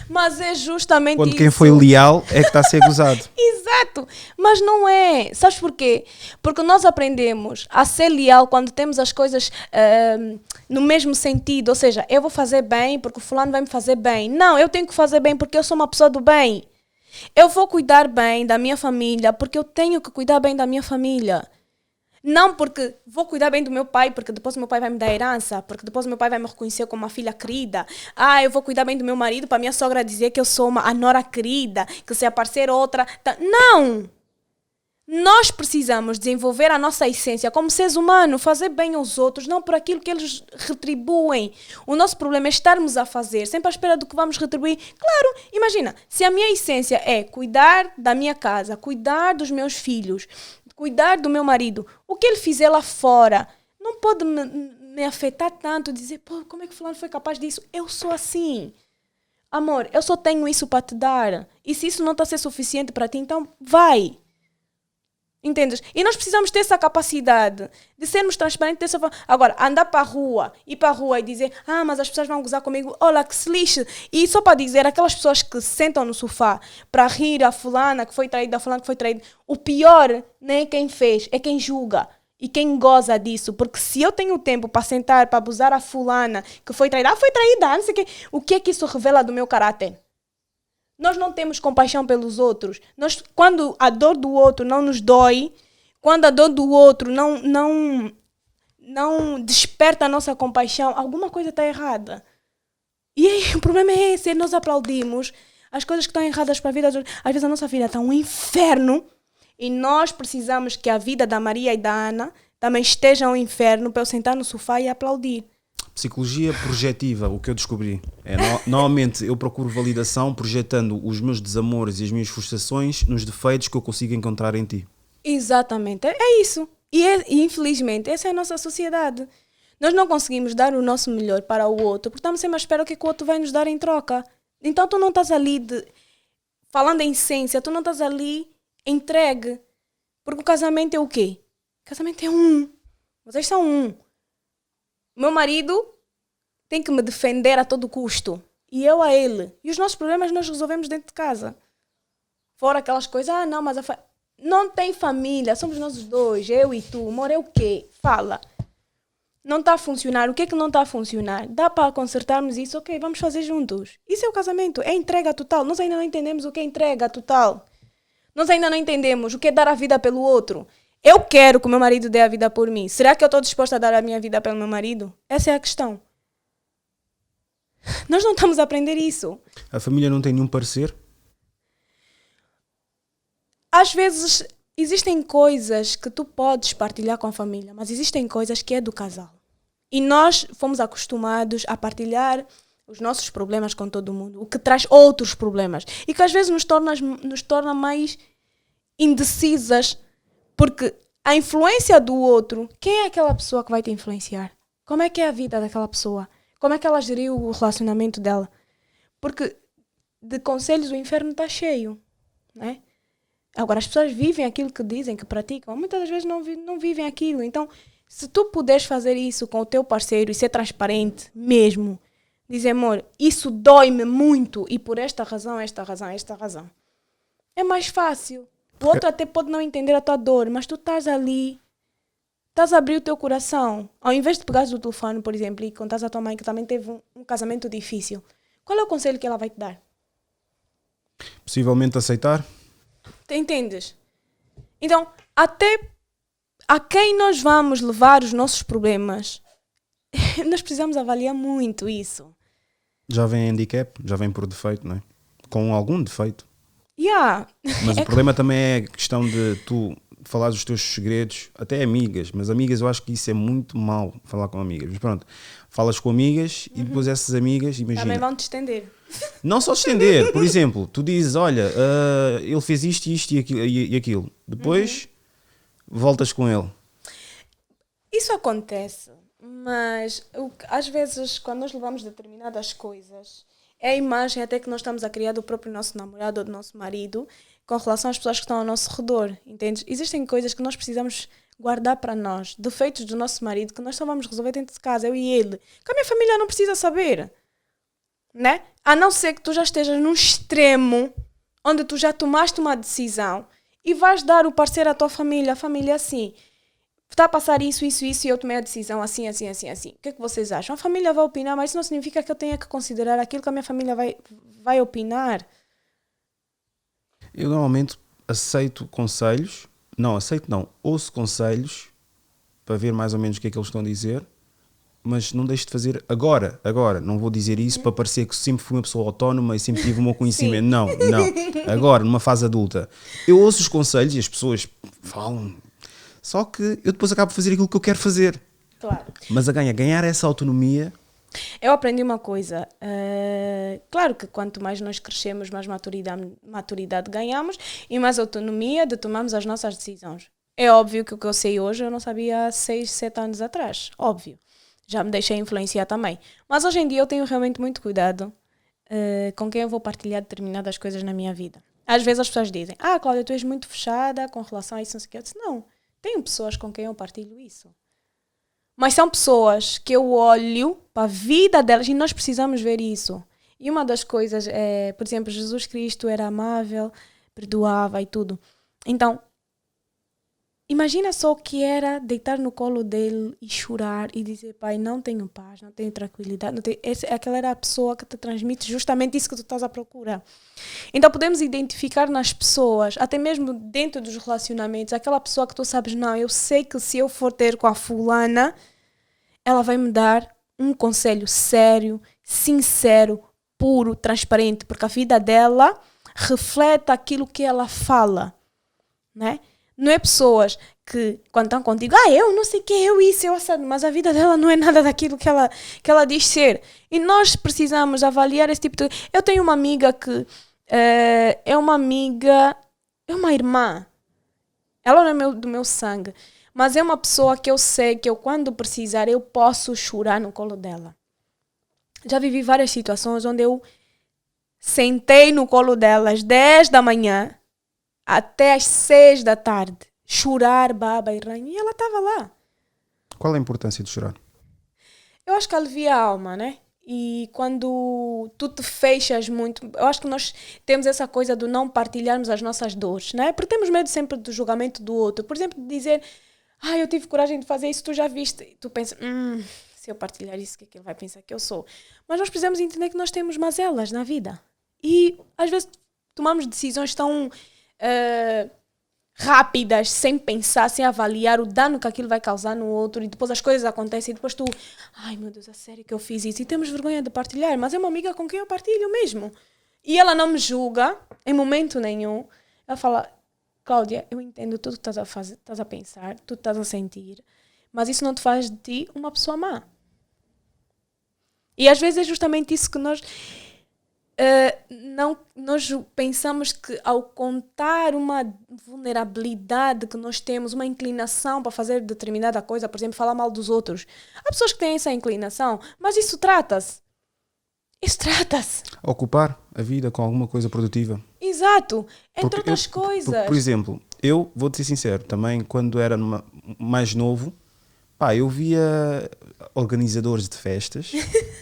Mas é justamente quando isso. Quem foi leal é que está a ser gozado. Exato. Mas não é. Sabes porquê? Porque nós aprendemos a ser leal quando temos as coisas no mesmo sentido. Ou seja, eu vou fazer bem porque o fulano vai me fazer bem. Não, eu tenho que fazer bem porque eu sou uma pessoa do bem. Eu vou cuidar bem da minha família porque eu tenho que cuidar bem da minha família. Não porque vou cuidar bem do meu pai, porque depois o meu pai vai me dar herança, porque depois o meu pai vai me reconhecer como uma filha querida. Eu vou cuidar bem do meu marido para minha sogra dizer que eu sou a nora querida, que se aparecer outra... Não! Nós precisamos desenvolver a nossa essência como seres humanos, fazer bem aos outros, não por aquilo que eles retribuem. O nosso problema é estarmos a fazer, sempre à espera do que vamos retribuir. Claro, imagina, se a minha essência é cuidar da minha casa, cuidar dos meus filhos, cuidar do meu marido, o que ele fizer lá fora não pode me afetar tanto, dizer, pô, como é que fulano foi capaz disso? Eu sou assim. Amor, eu só tenho isso para te dar. E se isso não está a ser suficiente para ti, então vai. Entendes? E nós precisamos ter essa capacidade de sermos transparentes dessa forma. Agora, andar para a rua, ir para a rua e dizer, mas as pessoas vão gozar comigo, olha que se lixe. E só para dizer, aquelas pessoas que se sentam no sofá para rir a fulana que foi traída, a fulana que foi traída, o pior não é quem fez, é quem julga e quem goza disso. Porque se eu tenho tempo para sentar, para abusar a fulana que foi traída, não sei o que é que isso revela do meu caráter? Nós não temos compaixão pelos outros. Quando a dor do outro não nos dói, quando a dor do outro não desperta a nossa compaixão, alguma coisa está errada. E aí, o problema é esse, nós aplaudimos as coisas que estão erradas para a vida. Às vezes a nossa vida está um inferno e nós precisamos que a vida da Maria e da Ana também esteja um inferno para eu sentar no sofá e aplaudir. Psicologia projetiva, o que eu descobri. Normalmente eu procuro validação projetando os meus desamores e as minhas frustrações nos defeitos que eu consigo encontrar em ti. Exatamente, é isso. E infelizmente essa é a nossa sociedade. Nós não conseguimos dar o nosso melhor para o outro porque estamos sempre à espera o que o outro vai nos dar em troca. Então tu não estás ali, falando em essência, tu não estás ali entregue. Porque o casamento é o quê? O casamento é um. Vocês são um. Meu marido tem que me defender a todo custo. E eu a ele. E os nossos problemas nós resolvemos dentro de casa. Fora aquelas coisas, não, mas não tem família, somos nós os dois, eu e tu. Amor, é o quê? Fala. Não está a funcionar. O que é que não está a funcionar? Dá para consertarmos isso? Ok, vamos fazer juntos. Isso é o casamento, é entrega total. Nós ainda não entendemos o que é entrega total. Nós ainda não entendemos o que é dar a vida pelo outro. Eu quero que o meu marido dê a vida por mim. Será que eu estou disposta a dar a minha vida pelo meu marido? Essa é a questão. Nós não estamos a aprender isso. A família não tem nenhum parecer? Às vezes existem coisas que tu podes partilhar com a família, mas existem coisas que é do casal. E nós fomos acostumados a partilhar os nossos problemas com todo mundo, o que traz outros problemas. E que às vezes nos torna mais indecisas. Porque a influência do outro, quem é aquela pessoa que vai te influenciar? Como é que é a vida daquela pessoa? Como é que ela geriu o relacionamento dela? Porque de conselhos o inferno está cheio, né? Agora, as pessoas vivem aquilo que dizem, que praticam. Muitas das vezes não vivem aquilo. Então, Se tu puderes fazer isso com o teu parceiro e ser transparente mesmo, dizer, amor, isso dói-me muito e por esta razão, é mais fácil. O outro até pode não entender a tua dor, mas tu estás ali, estás a abrir o teu coração. Ao invés de pegares o telefone, por exemplo, e contares à tua mãe que também teve um casamento difícil, qual é o conselho que ela vai te dar? Possivelmente aceitar. Tu entendes? Então, até a quem nós vamos levar os nossos problemas, nós precisamos avaliar muito isso. Já vem handicap, já vem por defeito, não é? Com algum defeito. Yeah. Mas o problema também é a questão de tu falares os teus segredos, até amigas, mas amigas eu acho que isso é muito mau, falar com amigas. Mas pronto, falas com amigas e depois essas amigas, imagina. Também vão te estender. Não só te estender, por exemplo, tu dizes, olha, ele fez isto e aquilo. Depois voltas com ele. Isso acontece, mas às vezes quando nós levamos determinadas coisas, é a imagem até que nós estamos a criar do próprio nosso namorado ou do nosso marido com relação às pessoas que estão ao nosso redor, entendes? Existem coisas que nós precisamos guardar para nós, defeitos do nosso marido que nós só vamos resolver dentro de casa, eu e ele, que a minha família não precisa saber, né? A não ser que tu já estejas num extremo onde tu já tomaste uma decisão e vais dar o parecer à tua família, a família assim, está a passar isso e eu tomei a decisão assim. O que é que vocês acham? A família vai opinar, mas isso não significa que eu tenha que considerar aquilo que a minha família vai opinar. Eu normalmente ouço conselhos para ver mais ou menos o que é que eles estão a dizer, mas não deixo de fazer agora, não vou dizer isso para parecer que sempre fui uma pessoa autónoma e sempre tive o meu conhecimento, não, agora, numa fase adulta, eu ouço os conselhos e as pessoas falam, só que eu depois acabo de fazer aquilo que eu quero fazer. Claro. Mas a ganhar essa autonomia. Eu aprendi uma coisa. Claro que quanto mais nós crescemos, mais maturidade ganhamos e mais autonomia de tomarmos as nossas decisões. É óbvio que o que eu sei hoje eu não sabia há 6, 7 anos atrás. Óbvio. Já me deixei influenciar também. Mas hoje em dia eu tenho realmente muito cuidado com quem eu vou partilhar determinadas coisas na minha vida. Às vezes as pessoas dizem, Cláudia, tu és muito fechada com relação a isso, não sei o que. Eu disse, não. Tenho pessoas com quem eu partilho isso. Mas são pessoas que eu olho para a vida delas e nós precisamos ver isso. E uma das coisas é, por exemplo, Jesus Cristo era amável, perdoava e tudo. Então, imagina só o que era deitar no colo dele e chorar e dizer, pai, não tenho paz, não tenho tranquilidade. Aquela era a pessoa que te transmite justamente isso que tu estás à procura. Então podemos identificar nas pessoas, até mesmo dentro dos relacionamentos, aquela pessoa que tu sabes, não, eu sei que se eu for ter com a fulana, ela vai me dar um conselho sério, sincero, puro, transparente, porque a vida dela reflete aquilo que ela fala, né? Não é pessoas que, quando estão contigo, eu não sei o que, eu isso, eu assado, mas a vida dela não é nada daquilo que ela diz ser. E nós precisamos avaliar esse tipo de... Eu tenho uma amiga que é uma irmã. Ela não é do meu sangue, mas é uma pessoa que eu sei que eu, quando precisar, eu posso chorar no colo dela. Já vivi várias situações onde eu sentei no colo dela às 10 da manhã até às 6 da tarde, chorar, baba e ranho, e ela estava lá. Qual é a importância de chorar? Eu acho que alivia a alma, né? E quando tu te fechas muito, eu acho que nós temos essa coisa de não partilharmos as nossas dores, né? Porque temos medo sempre do julgamento do outro. Por exemplo, de dizer, eu tive coragem de fazer isso, tu já viste. E tu pensas, se eu partilhar isso, o que é que ele vai pensar que eu sou? Mas nós precisamos entender que nós temos mazelas na vida. E às vezes tomamos decisões tão rápidas, sem pensar, sem avaliar o dano que aquilo vai causar no outro, e depois as coisas acontecem e depois tu, ai meu Deus, a sério que eu fiz isso, e temos vergonha de partilhar, mas é uma amiga com quem eu partilho mesmo, e ela não me julga em momento nenhum. Ela fala, Cláudia, eu entendo tudo que estás a fazer, estás a pensar, tudo que estás a sentir, mas isso não te faz de ti uma pessoa má. E às vezes é justamente isso que nós pensamos, que ao contar uma vulnerabilidade que nós temos, uma inclinação para fazer determinada coisa, por exemplo, falar mal dos outros. Há pessoas que têm essa inclinação, mas isso trata-se. Ocupar a vida com alguma coisa produtiva. Exato, entre outras coisas. Por exemplo, eu vou-te ser sincero, também quando era mais novo, Pá, eu via organizadores de festas,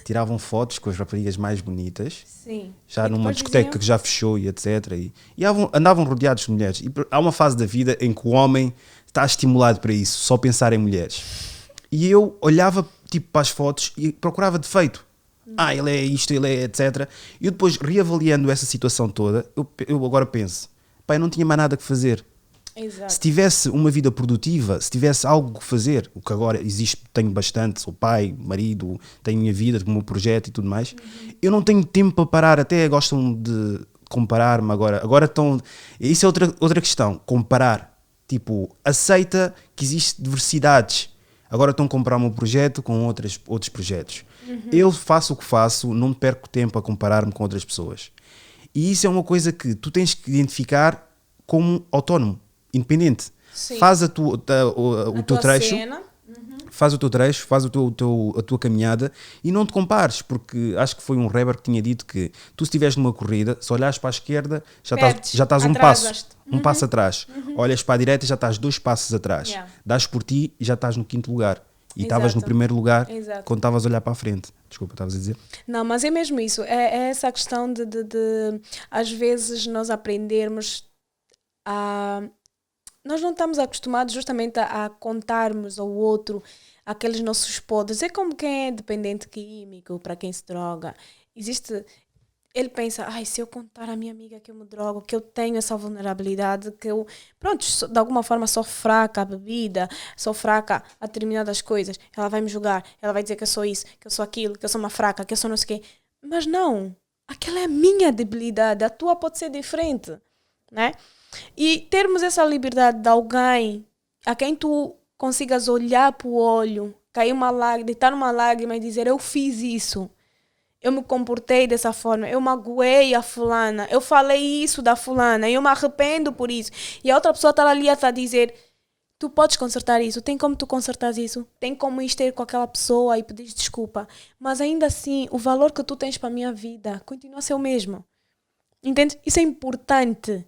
tiravam fotos com as raparigas mais bonitas, Sim. já E numa depois discoteca diziam- que já fechou e etc. E andavam rodeados de mulheres. E há uma fase da vida em que o homem está estimulado para isso, só pensar em mulheres. E eu olhava tipo para as fotos e procurava defeito. Ele é isto, ele é etc. E eu depois, reavaliando essa situação toda, eu agora penso, pá, eu não tinha mais nada que fazer. Exato. Se tivesse uma vida produtiva, se tivesse algo que fazer, o que agora existe, tenho bastante, sou pai, marido, tenho minha vida, o meu projeto e tudo mais, eu não tenho tempo para parar, até gostam de comparar-me agora estão, isso é outra questão, comparar, tipo, aceita que existe diversidades, agora estão a comparar o meu projeto com outros projetos. Eu faço o que faço, não perco tempo a comparar-me com outras pessoas. E isso é uma coisa que tu tens que identificar como autónomo, independente. Sim. Faz o teu trecho, Cena. faz o teu trecho, faz a tua caminhada e não te compares, porque acho que foi um rapper que tinha dito que tu, se estiveres numa corrida, se olhares para a esquerda, Perdes, já estás atrasas-te. um passo atrás. Olhas para a direita, já estás 2 passos atrás. Yeah. Dás por ti e já estás no 5º lugar. E estavas no Exato. 1º lugar Exato. quando estavas a olhar para a frente. Desculpa, estavas a dizer? Não, mas é mesmo isso. É essa questão de às vezes nós aprendermos a... Nós não estamos acostumados justamente a contarmos ao outro aqueles nossos podres. É como quem é dependente químico, para quem se droga. Existe... Ele pensa, se eu contar à minha amiga que eu me drogo, que eu tenho essa vulnerabilidade, que eu, pronto, de alguma forma sou fraca à bebida, sou fraca a determinadas coisas, ela vai me julgar, ela vai dizer que eu sou isso, que eu sou aquilo, que eu sou uma fraca, que eu sou não sei o quê. Mas não, aquela é a minha debilidade, a tua pode ser diferente, né? E termos essa liberdade de alguém a quem tu consigas olhar para o olho, cair uma lágrima, deitar uma lágrima e dizer, eu fiz isso. Eu me comportei dessa forma, eu magoei a fulana, eu falei isso da fulana, eu me arrependo por isso. E a outra pessoa está ali a dizer, tu podes consertar isso, tem como tu consertar isso, tem como ir ter com aquela pessoa e pedir desculpa. Mas ainda assim, o valor que tu tens para a minha vida continua a ser o mesmo. Entende? Isso é importante.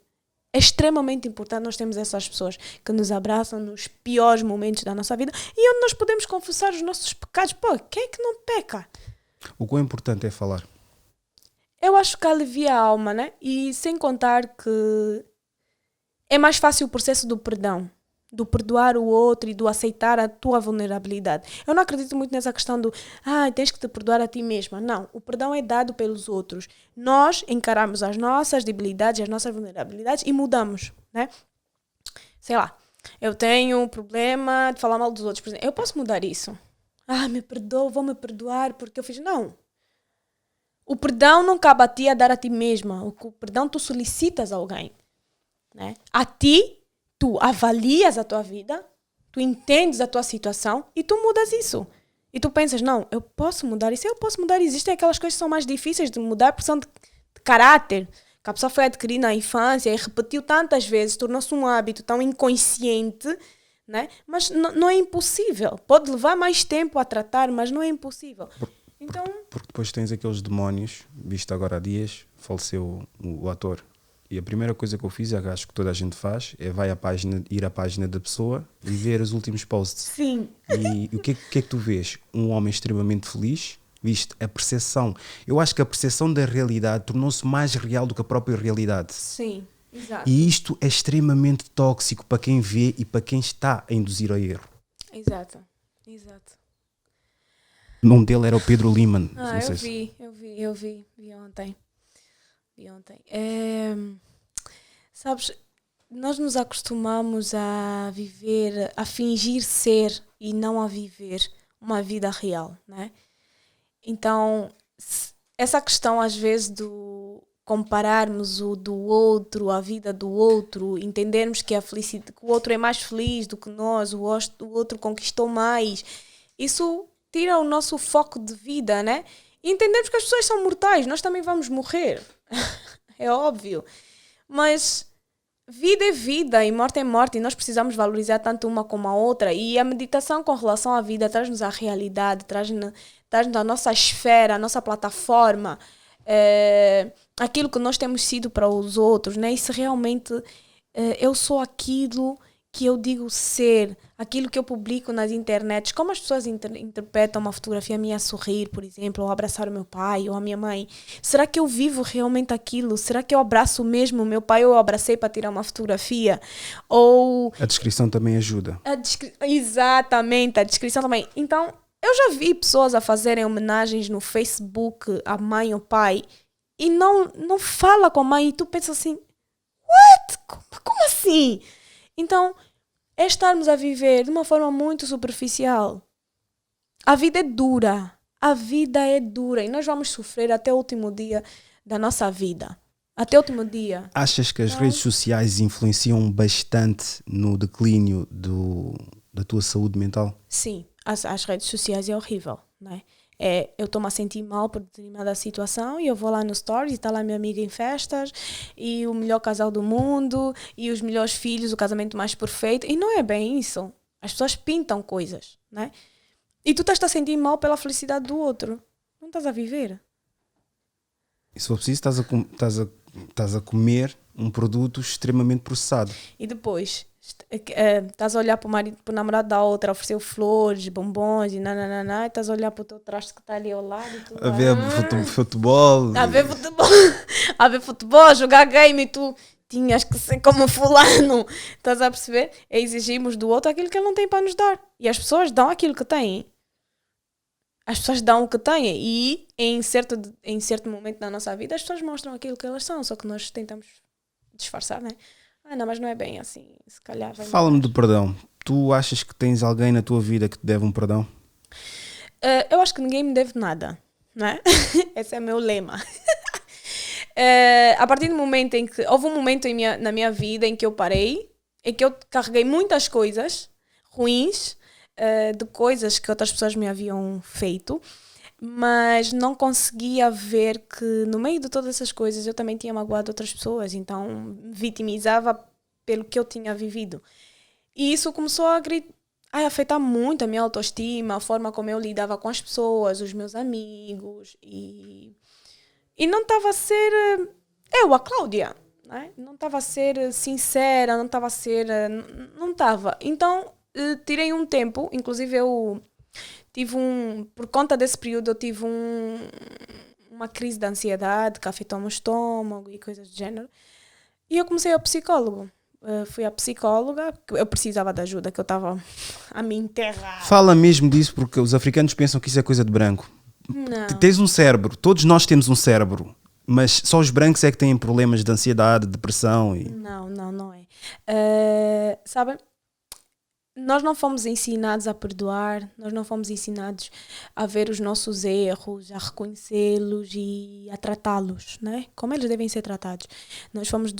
É extremamente importante nós termos essas pessoas que nos abraçam nos piores momentos da nossa vida e onde nós podemos confessar os nossos pecados. Pô, quem é que não peca? O quão importante é falar? Eu acho que alivia a alma, né? E sem contar que é mais fácil o processo do perdão, do perdoar o outro e do aceitar a tua vulnerabilidade. Eu não acredito muito nessa questão do tens que te perdoar a ti mesma. Não, o perdão é dado pelos outros. Nós encaramos as nossas debilidades, as nossas vulnerabilidades e mudamos, né? Sei lá, eu tenho um problema de falar mal dos outros, por exemplo. Eu posso mudar isso? Me perdoa, vou me perdoar porque eu fiz... Não. O perdão não cabe a ti a dar a ti mesma. O perdão tu solicitas a alguém, né? A ti, tu avalias a tua vida, tu entendes a tua situação e tu mudas isso. E tu pensas, não, eu posso mudar isso, eu posso mudar. Existem aquelas coisas que são mais difíceis de mudar porque são de caráter, que a pessoa foi adquirir na infância e repetiu tantas vezes, tornou-se um hábito tão inconsciente, né? Mas não é impossível. Pode levar mais tempo a tratar, mas não é impossível. Então... Porque depois tens aqueles demónios, visto agora há dias, faleceu o ator. E a primeira coisa que eu fiz, acho que toda a gente faz, é ir à página da pessoa e ver os últimos posts. Sim. E o que é que tu vês? Um homem extremamente feliz, viste? A percepção. Eu acho que a percepção da realidade tornou-se mais real do que a própria realidade. Sim, exato. E isto é extremamente tóxico para quem vê e para quem está a induzir ao erro. Exato. O nome dele era o Pedro Lima. Eu vi ontem. Sabes, nós nos acostumamos a viver, a fingir ser e não a viver uma vida real, né? Então, essa questão às vezes do compararmos o do outro, a vida do outro, entendermos que que o outro é mais feliz do que nós, o outro conquistou mais, isso tira o nosso foco de vida, né? E entendemos que as pessoas são mortais, nós também vamos morrer. É óbvio. Mas vida é vida e morte é morte e nós precisamos valorizar tanto uma como a outra. E a meditação com relação à vida traz-nos a realidade, traz-nos a nossa esfera, a nossa plataforma, aquilo que nós temos sido para os outros, né? E se realmente eu sou aquilo que eu digo ser, aquilo que eu publico nas internets, como as pessoas interpretam uma fotografia minha a sorrir, por exemplo, ou abraçar o meu pai ou a minha mãe. Será que eu vivo realmente aquilo? Será que eu abraço mesmo o meu pai ou eu abracei para tirar uma fotografia? Ou... A descrição também ajuda. Exatamente, a descrição também. Então, eu já vi pessoas a fazerem homenagens no Facebook à mãe ou pai e não fala com a mãe e tu pensas assim, what? Como assim? Então, é estarmos a viver de uma forma muito superficial. A vida é dura. A vida é dura. E nós vamos sofrer até o último dia da nossa vida. Até o último dia. Achas que as redes sociais influenciam bastante no declínio da tua saúde mental? Sim. As redes sociais é horrível, não é? Eu estou-me a sentir mal por determinada situação e eu vou lá no Stories e está lá minha amiga em festas e o melhor casal do mundo e os melhores filhos, o casamento mais perfeito. E não é bem isso. As pessoas pintam coisas, não é? E tu estás a sentir mal pela felicidade do outro. Não estás a viver. E se for preciso, estás a comer um produto extremamente processado. E depois... estás a olhar para o namorado da outra, ofereceu flores, bombons e nananana, e estás a olhar para o teu traste que está ali ao lado e tu, a ver futebol, a ver futebol, jogar game e tu tinhas que ser como fulano, estás a perceber? Exigimos do outro aquilo que ele não tem para nos dar e as pessoas dão aquilo que têm. As pessoas dão o que têm e em certo momento da nossa vida as pessoas mostram aquilo que elas são, só que nós tentamos disfarçar, né? Não, mas não é bem assim, se calhar... Fala-me do perdão. Tu achas que tens alguém na tua vida que te deve um perdão? Eu acho que ninguém me deve nada, não é? Esse é o meu lema. A partir do momento em que... Houve um momento na minha vida em que eu parei, em que eu carreguei muitas coisas ruins, de coisas que outras pessoas me haviam feito, mas não conseguia ver que no meio de todas essas coisas eu também tinha magoado outras pessoas, então me vitimizava pelo que eu tinha vivido. E isso começou a afetar muito a minha autoestima, a forma como eu lidava com as pessoas, os meus amigos, e não estava a ser eu, a Cláudia, né? Não estava a ser sincera, não estava a ser... Não estava. Então, tirei um tempo, inclusive eu... por conta desse período eu tive uma crise de ansiedade que afetou o meu estômago e coisas do género. E eu comecei ao psicólogo. Fui à psicóloga, eu precisava de ajuda, que eu estava a me enterrar. Fala mesmo disso, porque os africanos pensam que isso é coisa de branco. Não. Tens um cérebro, todos nós temos um cérebro, mas só os brancos é que têm problemas de ansiedade, depressão. Não é. Sabem? Nós não fomos ensinados a perdoar, nós não fomos ensinados a ver os nossos erros, a reconhecê-los e a tratá-los, né? Como eles devem ser tratados. Nós fomos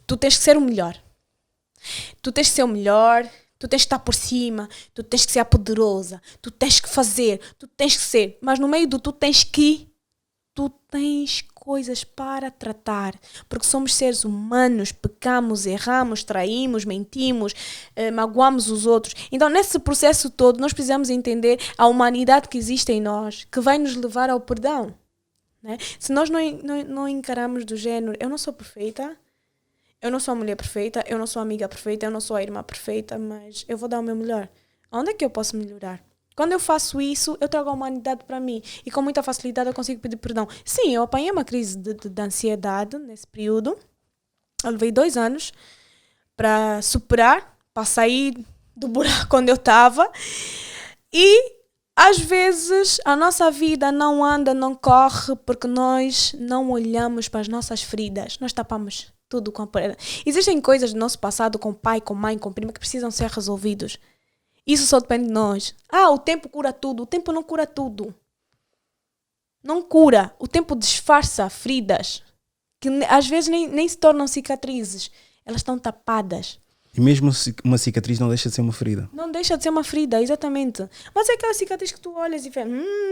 tu tens que ser o melhor. Tu tens que ser o melhor, tu tens que estar por cima, tu tens que ser a poderosa, tu tens que fazer, tu tens que ser. Mas no meio do tu tens coisas para tratar, porque somos seres humanos, pecamos, erramos, traímos, mentimos, magoamos os outros. Então nesse processo todo nós precisamos entender a humanidade que existe em nós, que vai nos levar ao perdão, né? Se nós não encaramos do género, eu não sou perfeita, eu não sou a mulher perfeita, eu não sou a amiga perfeita, eu não sou a irmã perfeita, mas eu vou dar o meu melhor. Onde é que eu posso melhorar? Quando eu faço isso, eu trago a humanidade para mim. E com muita facilidade eu consigo pedir perdão. Sim, eu apanhei uma crise de ansiedade nesse período. Eu levei 2 anos para superar, para sair do buraco onde eu estava. E, às vezes, a nossa vida não anda, não corre, porque nós não olhamos para as nossas feridas. Nós tapamos tudo com a poeira. Existem coisas do nosso passado, com pai, com mãe, com prima, que precisam ser resolvidos. Isso só depende de nós. O tempo cura tudo. O tempo não cura tudo. Não cura. O tempo disfarça feridas que às vezes nem se tornam cicatrizes. Elas estão tapadas. E mesmo uma cicatriz não deixa de ser uma ferida. Não deixa de ser uma ferida, exatamente. Mas é aquela cicatriz que tu olhas e vês,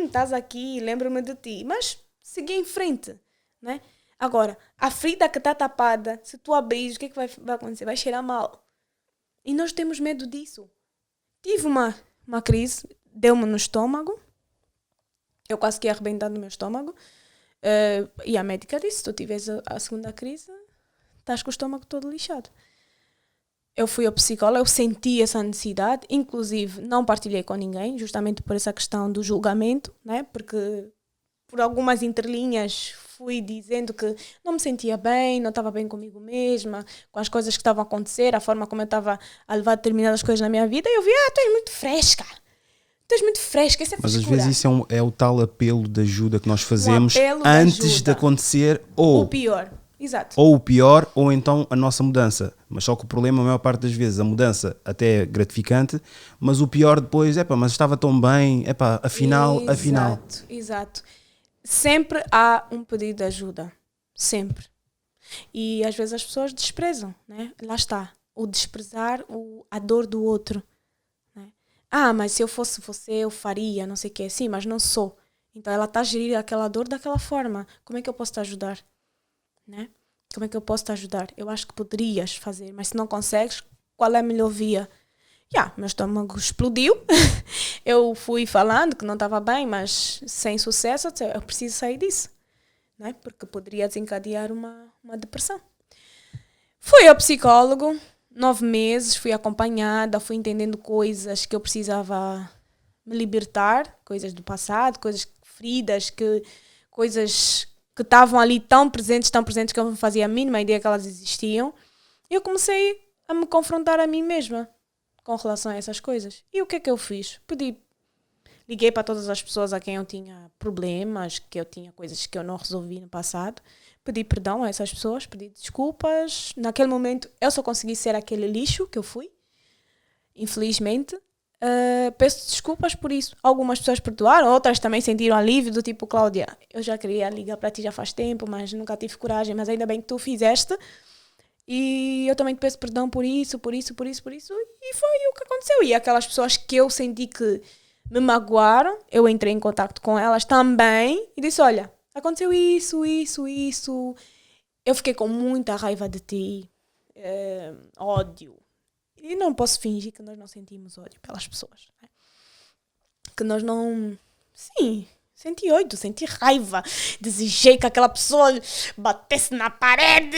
estás aqui, lembro-me de ti. Mas segui em frente, né? Agora, a ferida que está tapada, se tu abris, o que é que vai acontecer? Vai cheirar mal. E nós temos medo disso. Tive uma crise, deu-me no estômago. Eu quase que ia arrebentar no meu estômago. E a médica disse, se tu tiveres a segunda crise, estás com o estômago todo lixado. eu fui ao psicólogo, eu senti essa necessidade, inclusive não partilhei com ninguém, justamente por essa questão do julgamento, né? Porque por algumas entrelinhas fui dizendo que não me sentia bem, não estava bem comigo mesma, com as coisas que estavam a acontecer, a forma como eu estava a levar determinadas coisas na minha vida, e eu vi, tu és muito fresca. Tu és muito fresca, isso é Mas frescura. às vezes isso é o tal apelo de ajuda que nós fazemos antes de acontecer o pior. Exato. Ou o pior, ou então a nossa mudança. Mas só que o problema, a maior parte das vezes, a mudança até é gratificante, mas o pior depois, mas estava tão bem, afinal. Exato. Sempre há um pedido de ajuda. Sempre. E às vezes as pessoas desprezam, né? Lá está. O desprezar a dor do outro. Né? Mas se eu fosse você, eu faria, não sei o que. Sim, mas não sou. Então ela está a gerir aquela dor daquela forma. Como é que eu posso te ajudar? Né? Como é que eu posso te ajudar? Eu acho que poderias fazer, mas se não consegues, qual é a melhor via? Meu estômago explodiu. Eu fui falando que não estava bem, mas sem sucesso. Eu preciso sair disso, né? Porque poderia desencadear uma depressão. Fui ao psicólogo, 9 meses, fui acompanhada, fui entendendo coisas que eu precisava me libertar, coisas do passado, coisas feridas, coisas que estavam ali tão presentes que eu não fazia a mínima ideia que elas existiam. E eu comecei a me confrontar a mim mesma com relação a essas coisas. E o que é que eu fiz? Liguei para todas as pessoas a quem eu tinha problemas, que eu tinha coisas que eu não resolvi no passado. Pedi perdão a essas pessoas, pedi desculpas. Naquele momento eu só consegui ser aquele lixo que eu fui. Infelizmente. Peço desculpas por isso. Algumas pessoas perdoaram, outras também sentiram alívio, do tipo, Cláudia, eu já queria ligar para ti já faz tempo, mas nunca tive coragem, mas ainda bem que tu fizeste e eu também te peço perdão por isso, e foi o que aconteceu. E aquelas pessoas que eu senti que me magoaram, eu entrei em contato com elas também e disse, olha, aconteceu isso, eu fiquei com muita raiva de ti, ódio. E não posso fingir que nós não sentimos ódio pelas pessoas. Né? Que nós não... Sim, senti ódio, senti raiva. Desejei que aquela pessoa batesse na parede.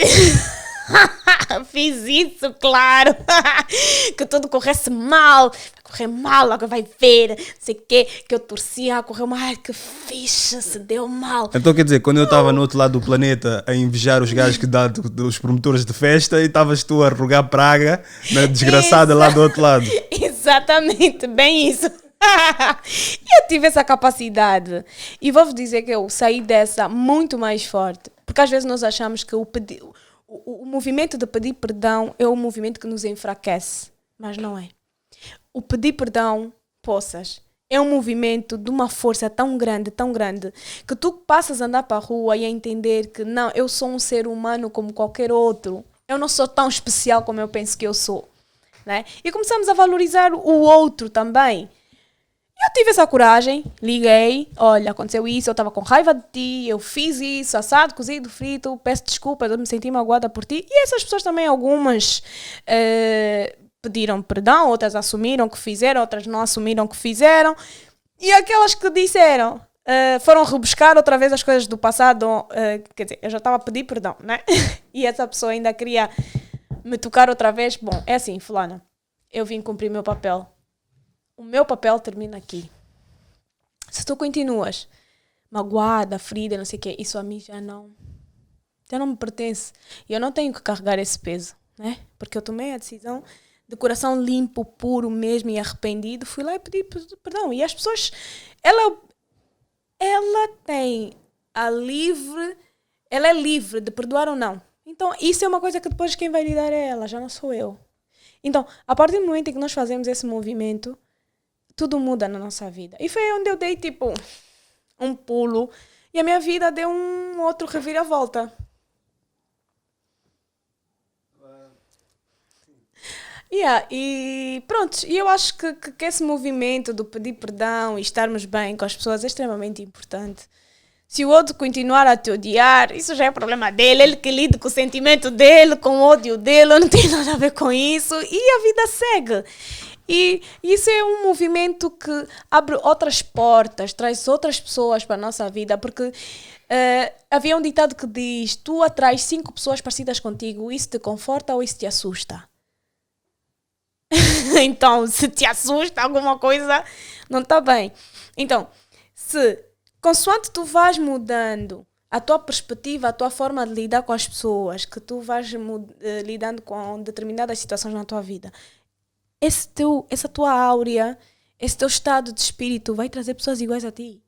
Fiz isso, claro. Que tudo corresse mal. Vai correr mal, agora vai ver. Não sei o quê. Que eu torcia, correu mal. Ai, que fixe, se deu mal. Então quer dizer, quando eu estava no outro lado do planeta a invejar os gajos dos promotores de festa e estavas tu a rogar praga na desgraçada lá do outro lado. Exatamente, bem isso. Eu tive essa capacidade. E vou-vos dizer que eu saí dessa muito mais forte. Porque às vezes nós achamos que o movimento de pedir perdão é o movimento que nos enfraquece. Mas não é. O pedir perdão, poças, é um movimento de uma força tão grande, que tu passas a andar para a rua e a entender que não, eu sou um ser humano como qualquer outro. Eu não sou tão especial como eu penso que eu sou. Né? E começamos a valorizar o outro também. Eu tive essa coragem, liguei, olha, aconteceu isso, eu estava com raiva de ti, eu fiz isso, assado, cozido, frito, peço desculpa, eu me senti magoada por ti. E essas pessoas também, algumas pediram perdão, outras assumiram que fizeram, outras não assumiram que fizeram. E aquelas que disseram, foram rebuscar outra vez as coisas do passado, quer dizer, eu já estava a pedir perdão, né? E essa pessoa ainda queria me tocar outra vez. Bom, é assim, fulana, eu vim cumprir meu papel. O meu papel termina aqui. Se tu continuas magoada, ferida, não sei o quê, isso a mim já não me pertence. E eu não tenho que carregar esse peso, né? Porque eu tomei a decisão de coração limpo, puro mesmo e arrependido. Fui lá e pedi perdão. E as pessoas, ela tem ela é livre de perdoar ou não. Então, isso é uma coisa que depois quem vai lidar é ela, já não sou eu. Então, a partir do momento em que nós fazemos esse movimento, tudo muda na nossa vida. E foi onde eu dei, tipo, um pulo. E a minha vida deu um outro reviravolta. E pronto. E eu acho que esse movimento do pedir perdão e estarmos bem com as pessoas é extremamente importante. Se o outro continuar a te odiar, isso já é problema dele. Ele que lida com o sentimento dele, com o ódio dele. Eu não tenho nada a ver com isso. E a vida segue. E isso é um movimento que abre outras portas, traz outras pessoas para a nossa vida, porque havia um ditado que diz, tu atrás 5 pessoas parecidas contigo, isso te conforta ou isso te assusta? Então, se te assusta alguma coisa, não está bem. Então, se consoante tu vais mudando a tua perspectiva, a tua forma de lidar com as pessoas, que tu vais lidando com determinadas situações na tua vida, essa tua áurea, esse teu estado de espírito vai trazer pessoas iguais a ti.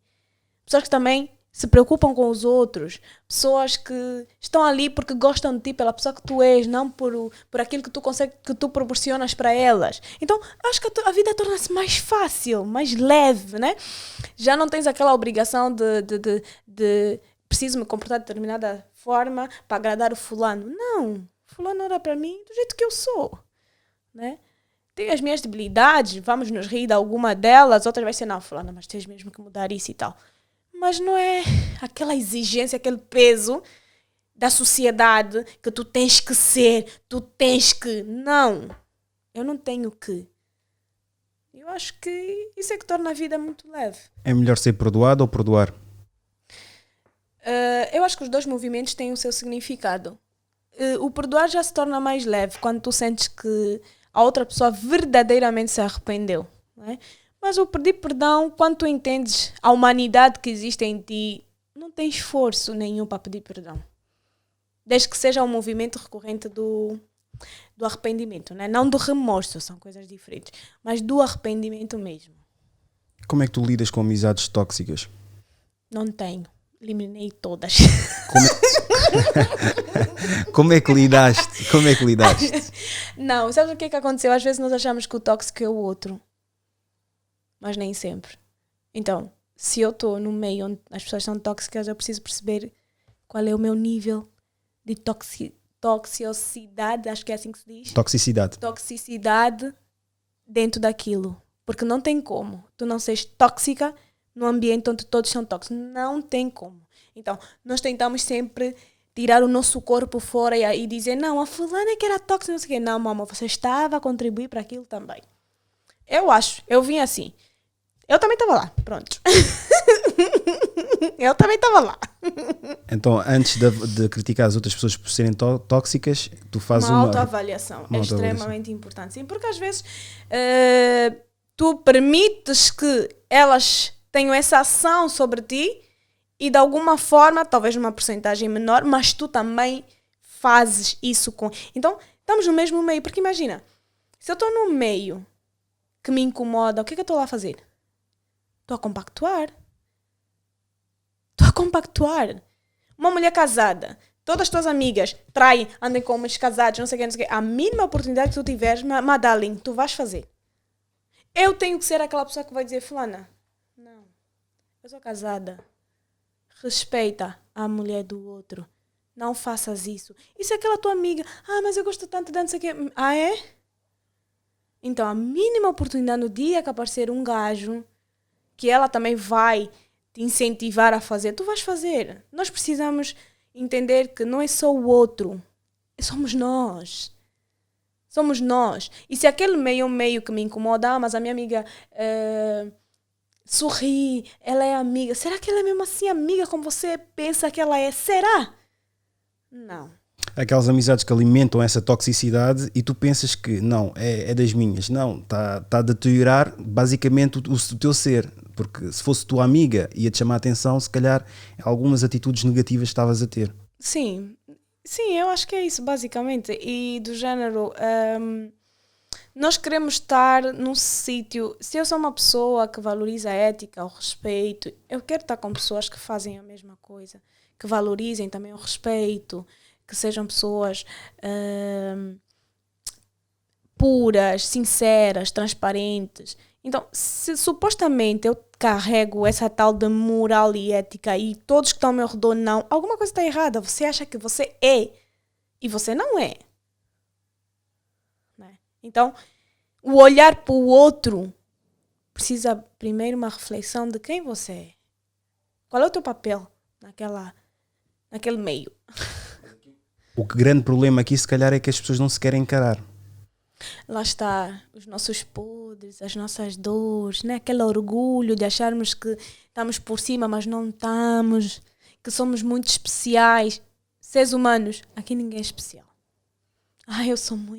Pessoas que também se preocupam com os outros. Pessoas que estão ali porque gostam de ti, pela pessoa que tu és, não por aquilo que tu consegues, que tu proporcionas para elas. Então, acho que a vida torna-se mais fácil, mais leve, né? Já não tens aquela obrigação de preciso me comportar de determinada forma para agradar o fulano. Não, fulano olha para mim do jeito que eu sou, né? Tenho as minhas debilidades, vamos nos rir de alguma delas, outras vai ser, não, fulano, mas tens mesmo que mudar isso e tal. Mas não é aquela exigência, aquele peso da sociedade que tu tens que ser, tu tens que... Não, eu não tenho que. Eu acho que isso é que torna a vida muito leve. É melhor ser perdoado ou perdoar? Eu acho que os dois movimentos têm o seu significado. O perdoar já se torna mais leve quando tu sentes que a outra pessoa verdadeiramente se arrependeu, não é? Mas o pedir perdão, quando tu entendes a humanidade que existe em ti, não tem esforço nenhum para pedir perdão. Desde que seja um movimento recorrente do arrependimento, né? Não do remorso, são coisas diferentes, mas do arrependimento mesmo. Como é que tu lidas com amizades tóxicas? Não tenho. Eliminei todas. Como é que lidaste? Não, sabes o que é que aconteceu? Às vezes nós achamos que o tóxico é o outro. Mas nem sempre. Então, se eu estou no meio onde as pessoas são tóxicas, eu preciso perceber qual é o meu nível de toxicidade, acho que é assim que se diz. Toxicidade dentro daquilo. Porque não tem como tu não seres tóxica num ambiente onde todos são tóxicos. Não tem como. Então, nós tentamos sempre tirar o nosso corpo fora e dizer, não, a fulana é que era tóxica, não sei o quê. Não, mamãe, você estava a contribuir para aquilo também. Eu vim assim. Eu também estava lá, pronto. Eu também estava lá. Então, antes de criticar as outras pessoas por serem tóxicas, tu fazes uma autoavaliação. É extremamente importante. Sim, porque às vezes tu permites que elas tenham essa ação sobre ti e de alguma forma, talvez numa porcentagem menor, mas tu também fazes isso com... Então, estamos no mesmo meio. Porque imagina, se eu estou num meio que me incomoda, o que é que eu estou lá a fazer? Estou a compactuar. Uma mulher casada, todas as tuas amigas traem, andem com homens casados, não sei o que. A mínima oportunidade que tu tiveres, Madalyn, tu vais fazer. Eu tenho que ser aquela pessoa que vai dizer, fulana, não, eu sou casada. Respeita a mulher do outro. Não faças isso. Isso é aquela tua amiga. Ah, mas eu gosto tanto de não sei o que. Ah, é? Então, a mínima oportunidade no dia que aparecer um gajo que ela também vai te incentivar a fazer, tu vais fazer. Nós precisamos entender que não é só o outro, somos nós. Somos nós. E se aquele meio é um meio que me incomoda, mas a minha amiga sorri, ela é amiga. Será que ela é mesmo assim amiga como você pensa que ela é? Será? Não. Aquelas amizades que alimentam essa toxicidade e tu pensas que não, é das minhas. Não, está a deteriorar basicamente o teu ser. Porque se fosse tua amiga ia-te chamar a atenção, se calhar algumas atitudes negativas que estavas a ter. Sim, eu acho que é isso basicamente. E do género, nós queremos estar num sítio... Se eu sou uma pessoa que valoriza a ética, o respeito, eu quero estar com pessoas que fazem a mesma coisa, que valorizem também o respeito, que sejam pessoas puras, sinceras, transparentes. Então, se supostamente eu carrego essa tal de moral e ética e todos que estão ao meu redor não, alguma coisa está errada. Você acha que você é e você não é. Né? Então, o olhar para o outro precisa primeiro uma reflexão de quem você é. Qual é o teu papel naquele meio? O grande problema aqui, se calhar, é que as pessoas não se querem encarar. Lá está, os nossos podres, as nossas dores, né? Aquele orgulho de acharmos que estamos por cima, mas não estamos, que somos muito especiais. Seres humanos, aqui ninguém é especial.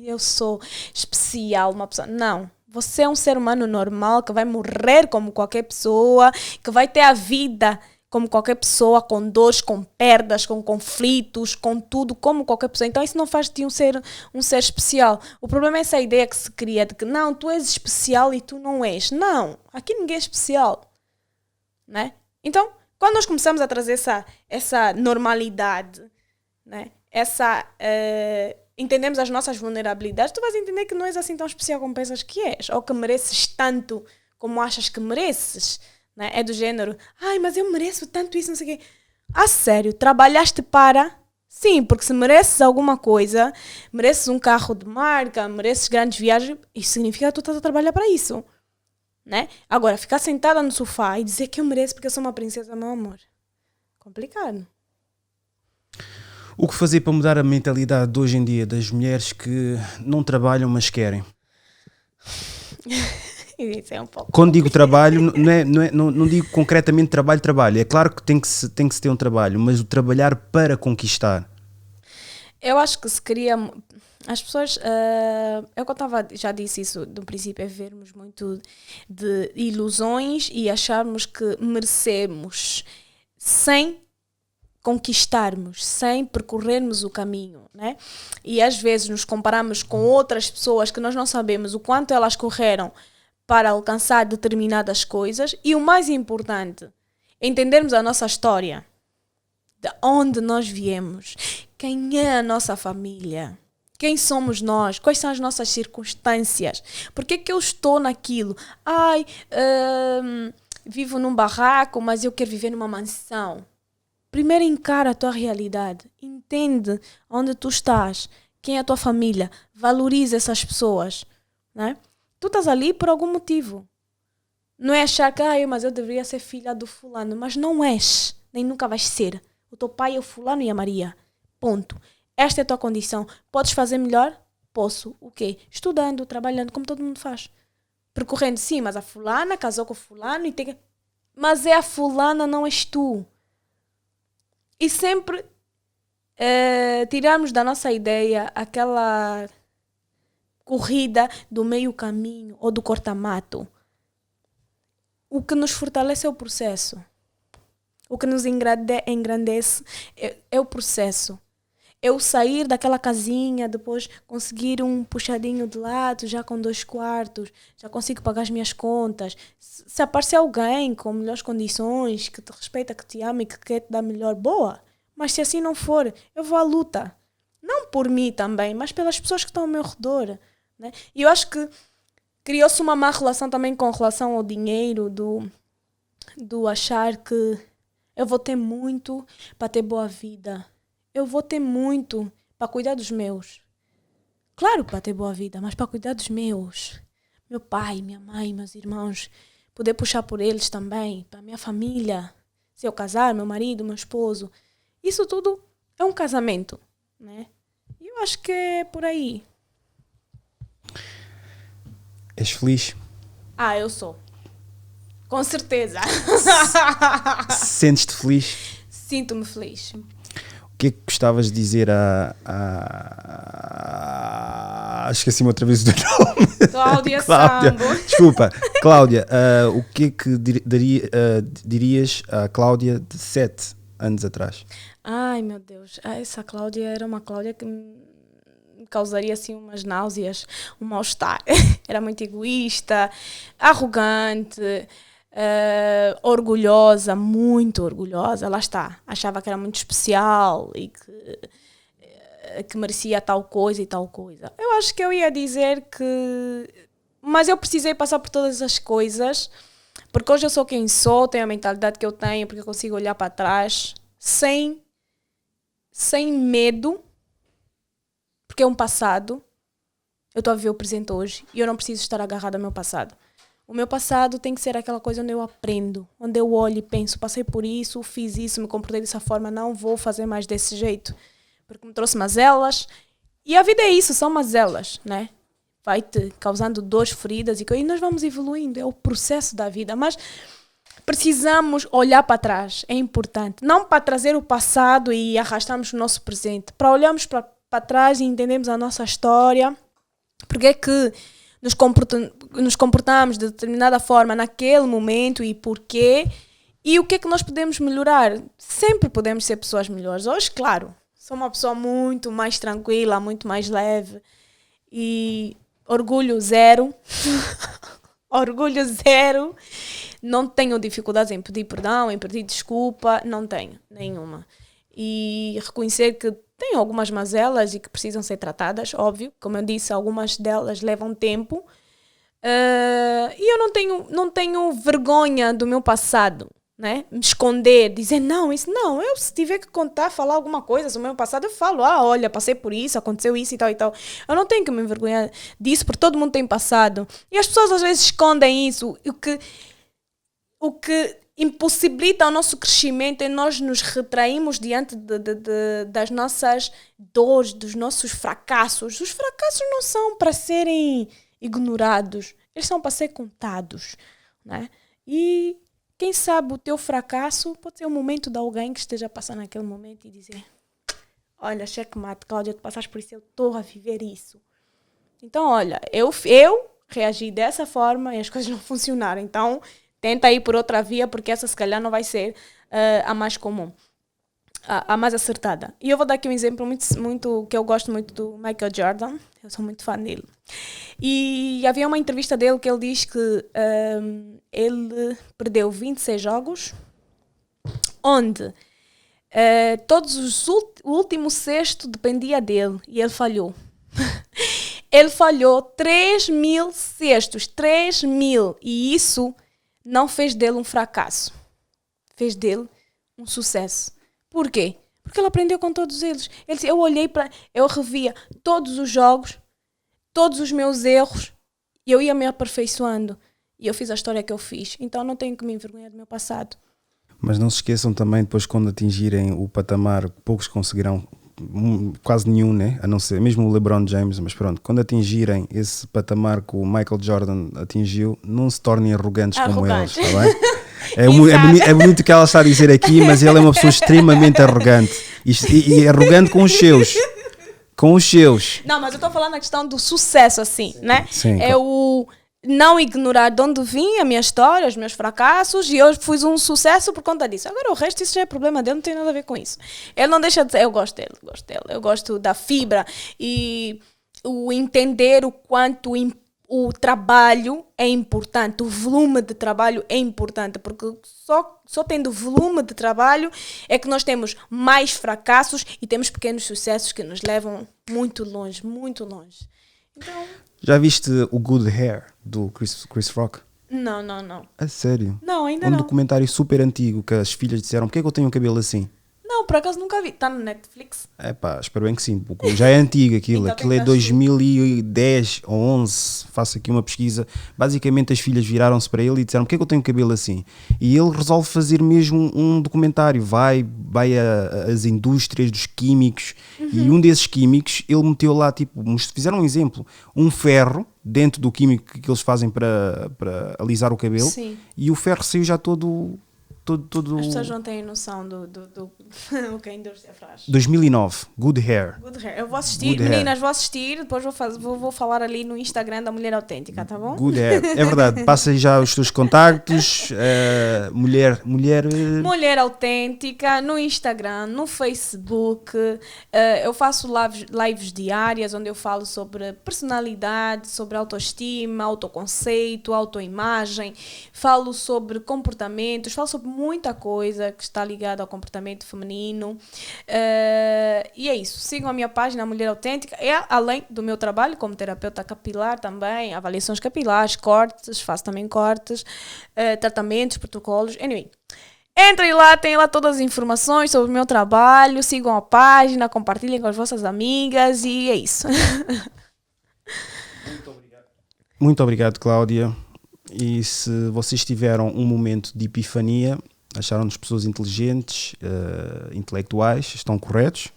eu sou especial, uma pessoa. Não. Você é um ser humano normal que vai morrer como qualquer pessoa, que vai ter a vida como qualquer pessoa, com dores, com perdas, com conflitos, com tudo, como qualquer pessoa. Então isso não faz de ti um ser especial. O problema é essa ideia que se cria de que não, tu és especial e tu não és. Não, aqui ninguém é especial. Né? Então, quando nós começamos a trazer essa normalidade, né? Entendemos as nossas vulnerabilidades, tu vais entender que não és assim tão especial como pensas que és, ou que mereces tanto como achas que mereces, né? É do género, mas eu mereço tanto isso, não sei o quê. A sério, trabalhaste para? Sim, porque se mereces alguma coisa, mereces um carro de marca, mereces grandes viagens, isso significa que tu estás a trabalhar para isso, né? Agora, ficar sentada no sofá e dizer que eu mereço porque eu sou uma princesa, meu amor, complicado. O que fazer para mudar a mentalidade de hoje em dia das mulheres que não trabalham, mas querem? Isso é um pouco. Quando digo trabalho, não digo concretamente trabalho. É claro que tem que se ter um trabalho, mas o trabalhar para conquistar. Eu acho que se queria... As pessoas... já disse isso no princípio, é vivermos muito de ilusões e acharmos que merecemos sem conquistarmos, sem percorrermos o caminho, né? E às vezes nos comparamos com outras pessoas que nós não sabemos o quanto elas correram para alcançar determinadas coisas e o mais importante, entendermos a nossa história, de onde nós viemos, quem é a nossa família, quem somos nós, quais são as nossas circunstâncias, por que eu estou naquilo, vivo num barraco, mas eu quero viver numa mansão. Primeiro encara a tua realidade, entende onde tu estás, quem é a tua família, valoriza essas pessoas, né? Tu estás ali por algum motivo. Não é achar que, mas eu deveria ser filha do fulano, mas não és, nem nunca vais ser. O teu pai é o fulano e a Maria, ponto. Esta é a tua condição. Podes fazer melhor? Posso. O quê? Estudando, trabalhando, como todo mundo faz. Percorrendo, sim, mas a fulana casou com o fulano e tem que... Mas é a fulana, não és tu. E sempre tirarmos da nossa ideia aquela corrida do meio caminho ou do corta-mato. O que nos fortalece é o processo. O que nos engrandece é o processo. Eu sair daquela casinha, depois conseguir um puxadinho de lado, já com 2 quartos, já consigo pagar as minhas contas. Se aparecer alguém com melhores condições, que te respeita, que te ama e que quer te dar melhor, boa. Mas se assim não for, eu vou à luta. Não por mim também, mas pelas pessoas que estão ao meu redor. Né? E eu acho que criou-se uma má relação também com relação ao dinheiro, do achar que eu vou ter muito para ter boa vida. Eu vou ter muito para cuidar dos meus. Claro, para ter boa vida, mas para cuidar dos meus. Meu pai, minha mãe, meus irmãos. Poder puxar por eles também, para minha família. Se eu casar, meu marido, meu esposo. Isso tudo é um casamento, né? E eu acho que é por aí. És feliz? Eu sou. Com certeza. Sentes-te feliz? Sinto-me feliz. O que é que gostavas de dizer esqueci-me outra vez do nome. Cláudia Sambo. Desculpa, Cláudia. O que é que dirias à Cláudia de 7 anos atrás? Ai, meu Deus. Essa Cláudia era uma Cláudia que me causaria assim umas náuseas, um mal-estar. Era muito egoísta, arrogante, orgulhosa, muito orgulhosa. Lá está. Achava que era muito especial e que merecia tal coisa e tal coisa. Eu acho que eu ia dizer que... Mas eu precisei passar por todas as coisas, porque hoje eu sou quem sou, tenho a mentalidade que eu tenho, porque eu consigo olhar para trás sem medo, porque é um passado. Eu estou a viver o presente hoje e eu não preciso estar agarrada ao meu passado. O meu passado tem que ser aquela coisa onde eu aprendo, onde eu olho e penso, passei por isso, fiz isso, me comportei dessa forma, não vou fazer mais desse jeito, porque me trouxe mazelas. E a vida é isso, são mazelas, né? Vai-te causando dores, feridas e nós vamos evoluindo, é o processo da vida. Mas precisamos olhar para trás, é importante. Não para trazer o passado e arrastarmos o nosso presente, para olharmos para para trás e entendemos a nossa história, porque é que nos comportamos de determinada forma naquele momento e porquê, e o que é que nós podemos melhorar. Sempre podemos ser pessoas melhores. Hoje, claro, sou uma pessoa muito mais tranquila, muito mais leve e orgulho zero. Orgulho zero. Não tenho dificuldades em pedir perdão, em pedir desculpa, não tenho nenhuma. E reconhecer que tenho algumas mazelas e que precisam ser tratadas, óbvio. Como eu disse, algumas delas levam tempo. E eu não tenho vergonha do meu passado, né? Me esconder, dizer não, isso não. Eu, se tiver que contar, falar alguma coisa sobre o meu passado, eu falo, olha, passei por isso, aconteceu isso e tal e tal. Eu não tenho que me envergonhar disso, porque todo mundo tem passado. E as pessoas às vezes escondem isso. O que impossibilita o nosso crescimento é nós nos retraímos diante das nossas dores, dos nossos fracassos. Os fracassos não são para serem ignorados, eles são para ser contados, né? E quem sabe o teu fracasso pode ser o momento de alguém que esteja passando naquele momento e dizer: olha, checkmate, Cláudia, tu passaste por isso, eu estou a viver isso. Então, olha, eu reagi dessa forma e as coisas não funcionaram. Então, tenta ir por outra via, porque essa se calhar não vai ser a mais comum, a mais acertada. E eu vou dar aqui um exemplo muito que eu gosto muito do Michael Jordan. Eu sou muito fã dele. E havia uma entrevista dele que ele diz que ele perdeu 26 jogos, onde o último sexto dependia dele, e ele falhou. Ele falhou 3.000 cestos, 3.000, e isso não fez dele um fracasso, fez dele um sucesso. Por quê? Porque ele aprendeu com todos eles. Eu revia todos os jogos, todos os meus erros, e eu ia me aperfeiçoando. E eu fiz a história que eu fiz. Então não tenho que me envergonhar do meu passado. Mas não se esqueçam também, depois quando atingirem o patamar, poucos conseguirão, quase nenhum, né? A não ser mesmo o LeBron James, mas pronto, quando atingirem esse patamar que o Michael Jordan atingiu, não se tornem arrogantes como eles, está bem? É bonito o que ela está a dizer aqui, mas ele é uma pessoa extremamente arrogante e arrogante com os seus. Não, mas eu estou falando na questão do sucesso, assim, né? Sim, é o não ignorar de onde vim, a minha história, os meus fracassos, e eu fiz um sucesso por conta disso. Agora o resto, isso já é problema dele, não tem nada a ver com isso. Ele não deixa de ser, eu gosto dele, eu gosto da fibra e o entender o quanto o trabalho é importante, o volume de trabalho é importante, porque só tendo volume de trabalho é que nós temos mais fracassos e temos pequenos sucessos que nos levam muito longe, muito longe. Então... Já viste o Good Hair do Chris Rock? Não. A sério? Não, ainda não. Um documentário super antigo que as filhas disseram: porque é que eu tenho o cabelo assim? Não, por acaso nunca vi. Está no Netflix? Espero bem que sim, porque já é antigo aquilo. Então, aquilo é 2010 ou 11, faço aqui uma pesquisa. Basicamente as filhas viraram-se para ele e disseram: porque é que eu tenho o cabelo assim? E ele resolve fazer mesmo um documentário, vai às indústrias dos químicos, e um desses químicos, ele meteu lá, tipo, fizeram um exemplo, um ferro dentro do químico que eles fazem para alisar o cabelo. Sim. E o ferro saiu já todo... As pessoas não têm noção do o que a indústria faz. 2009, Good Hair. Eu vou assistir, meninas, vou assistir, depois vou falar ali no Instagram da Mulher Autêntica, tá bom? Good Hair, é verdade, passa aí já os teus contactos, Mulher Autêntica, no Instagram, no Facebook, eu faço lives diárias, onde eu falo sobre personalidade, sobre autoestima, autoconceito, autoimagem, falo sobre comportamentos, falo sobre muita coisa que está ligada ao comportamento feminino, e é isso. Sigam a minha página Mulher Autêntica. Além do meu trabalho como terapeuta capilar também, avaliações capilares, cortes, faço também cortes, tratamentos, protocolos, anyway. Entrem lá, tem lá todas as informações sobre o meu trabalho, sigam a página, compartilhem com as vossas amigas e é isso. Muito obrigado, Cláudia. E se vocês tiveram um momento de epifania, acharam-nos pessoas inteligentes, intelectuais, estão corretos.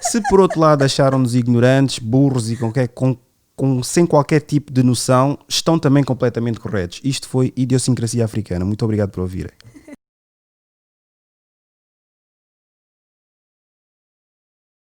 Se por outro lado acharam-nos ignorantes, burros e sem qualquer tipo de noção, estão também completamente corretos. Isto foi Idiosincrasia Africana. Muito obrigado por ouvirem.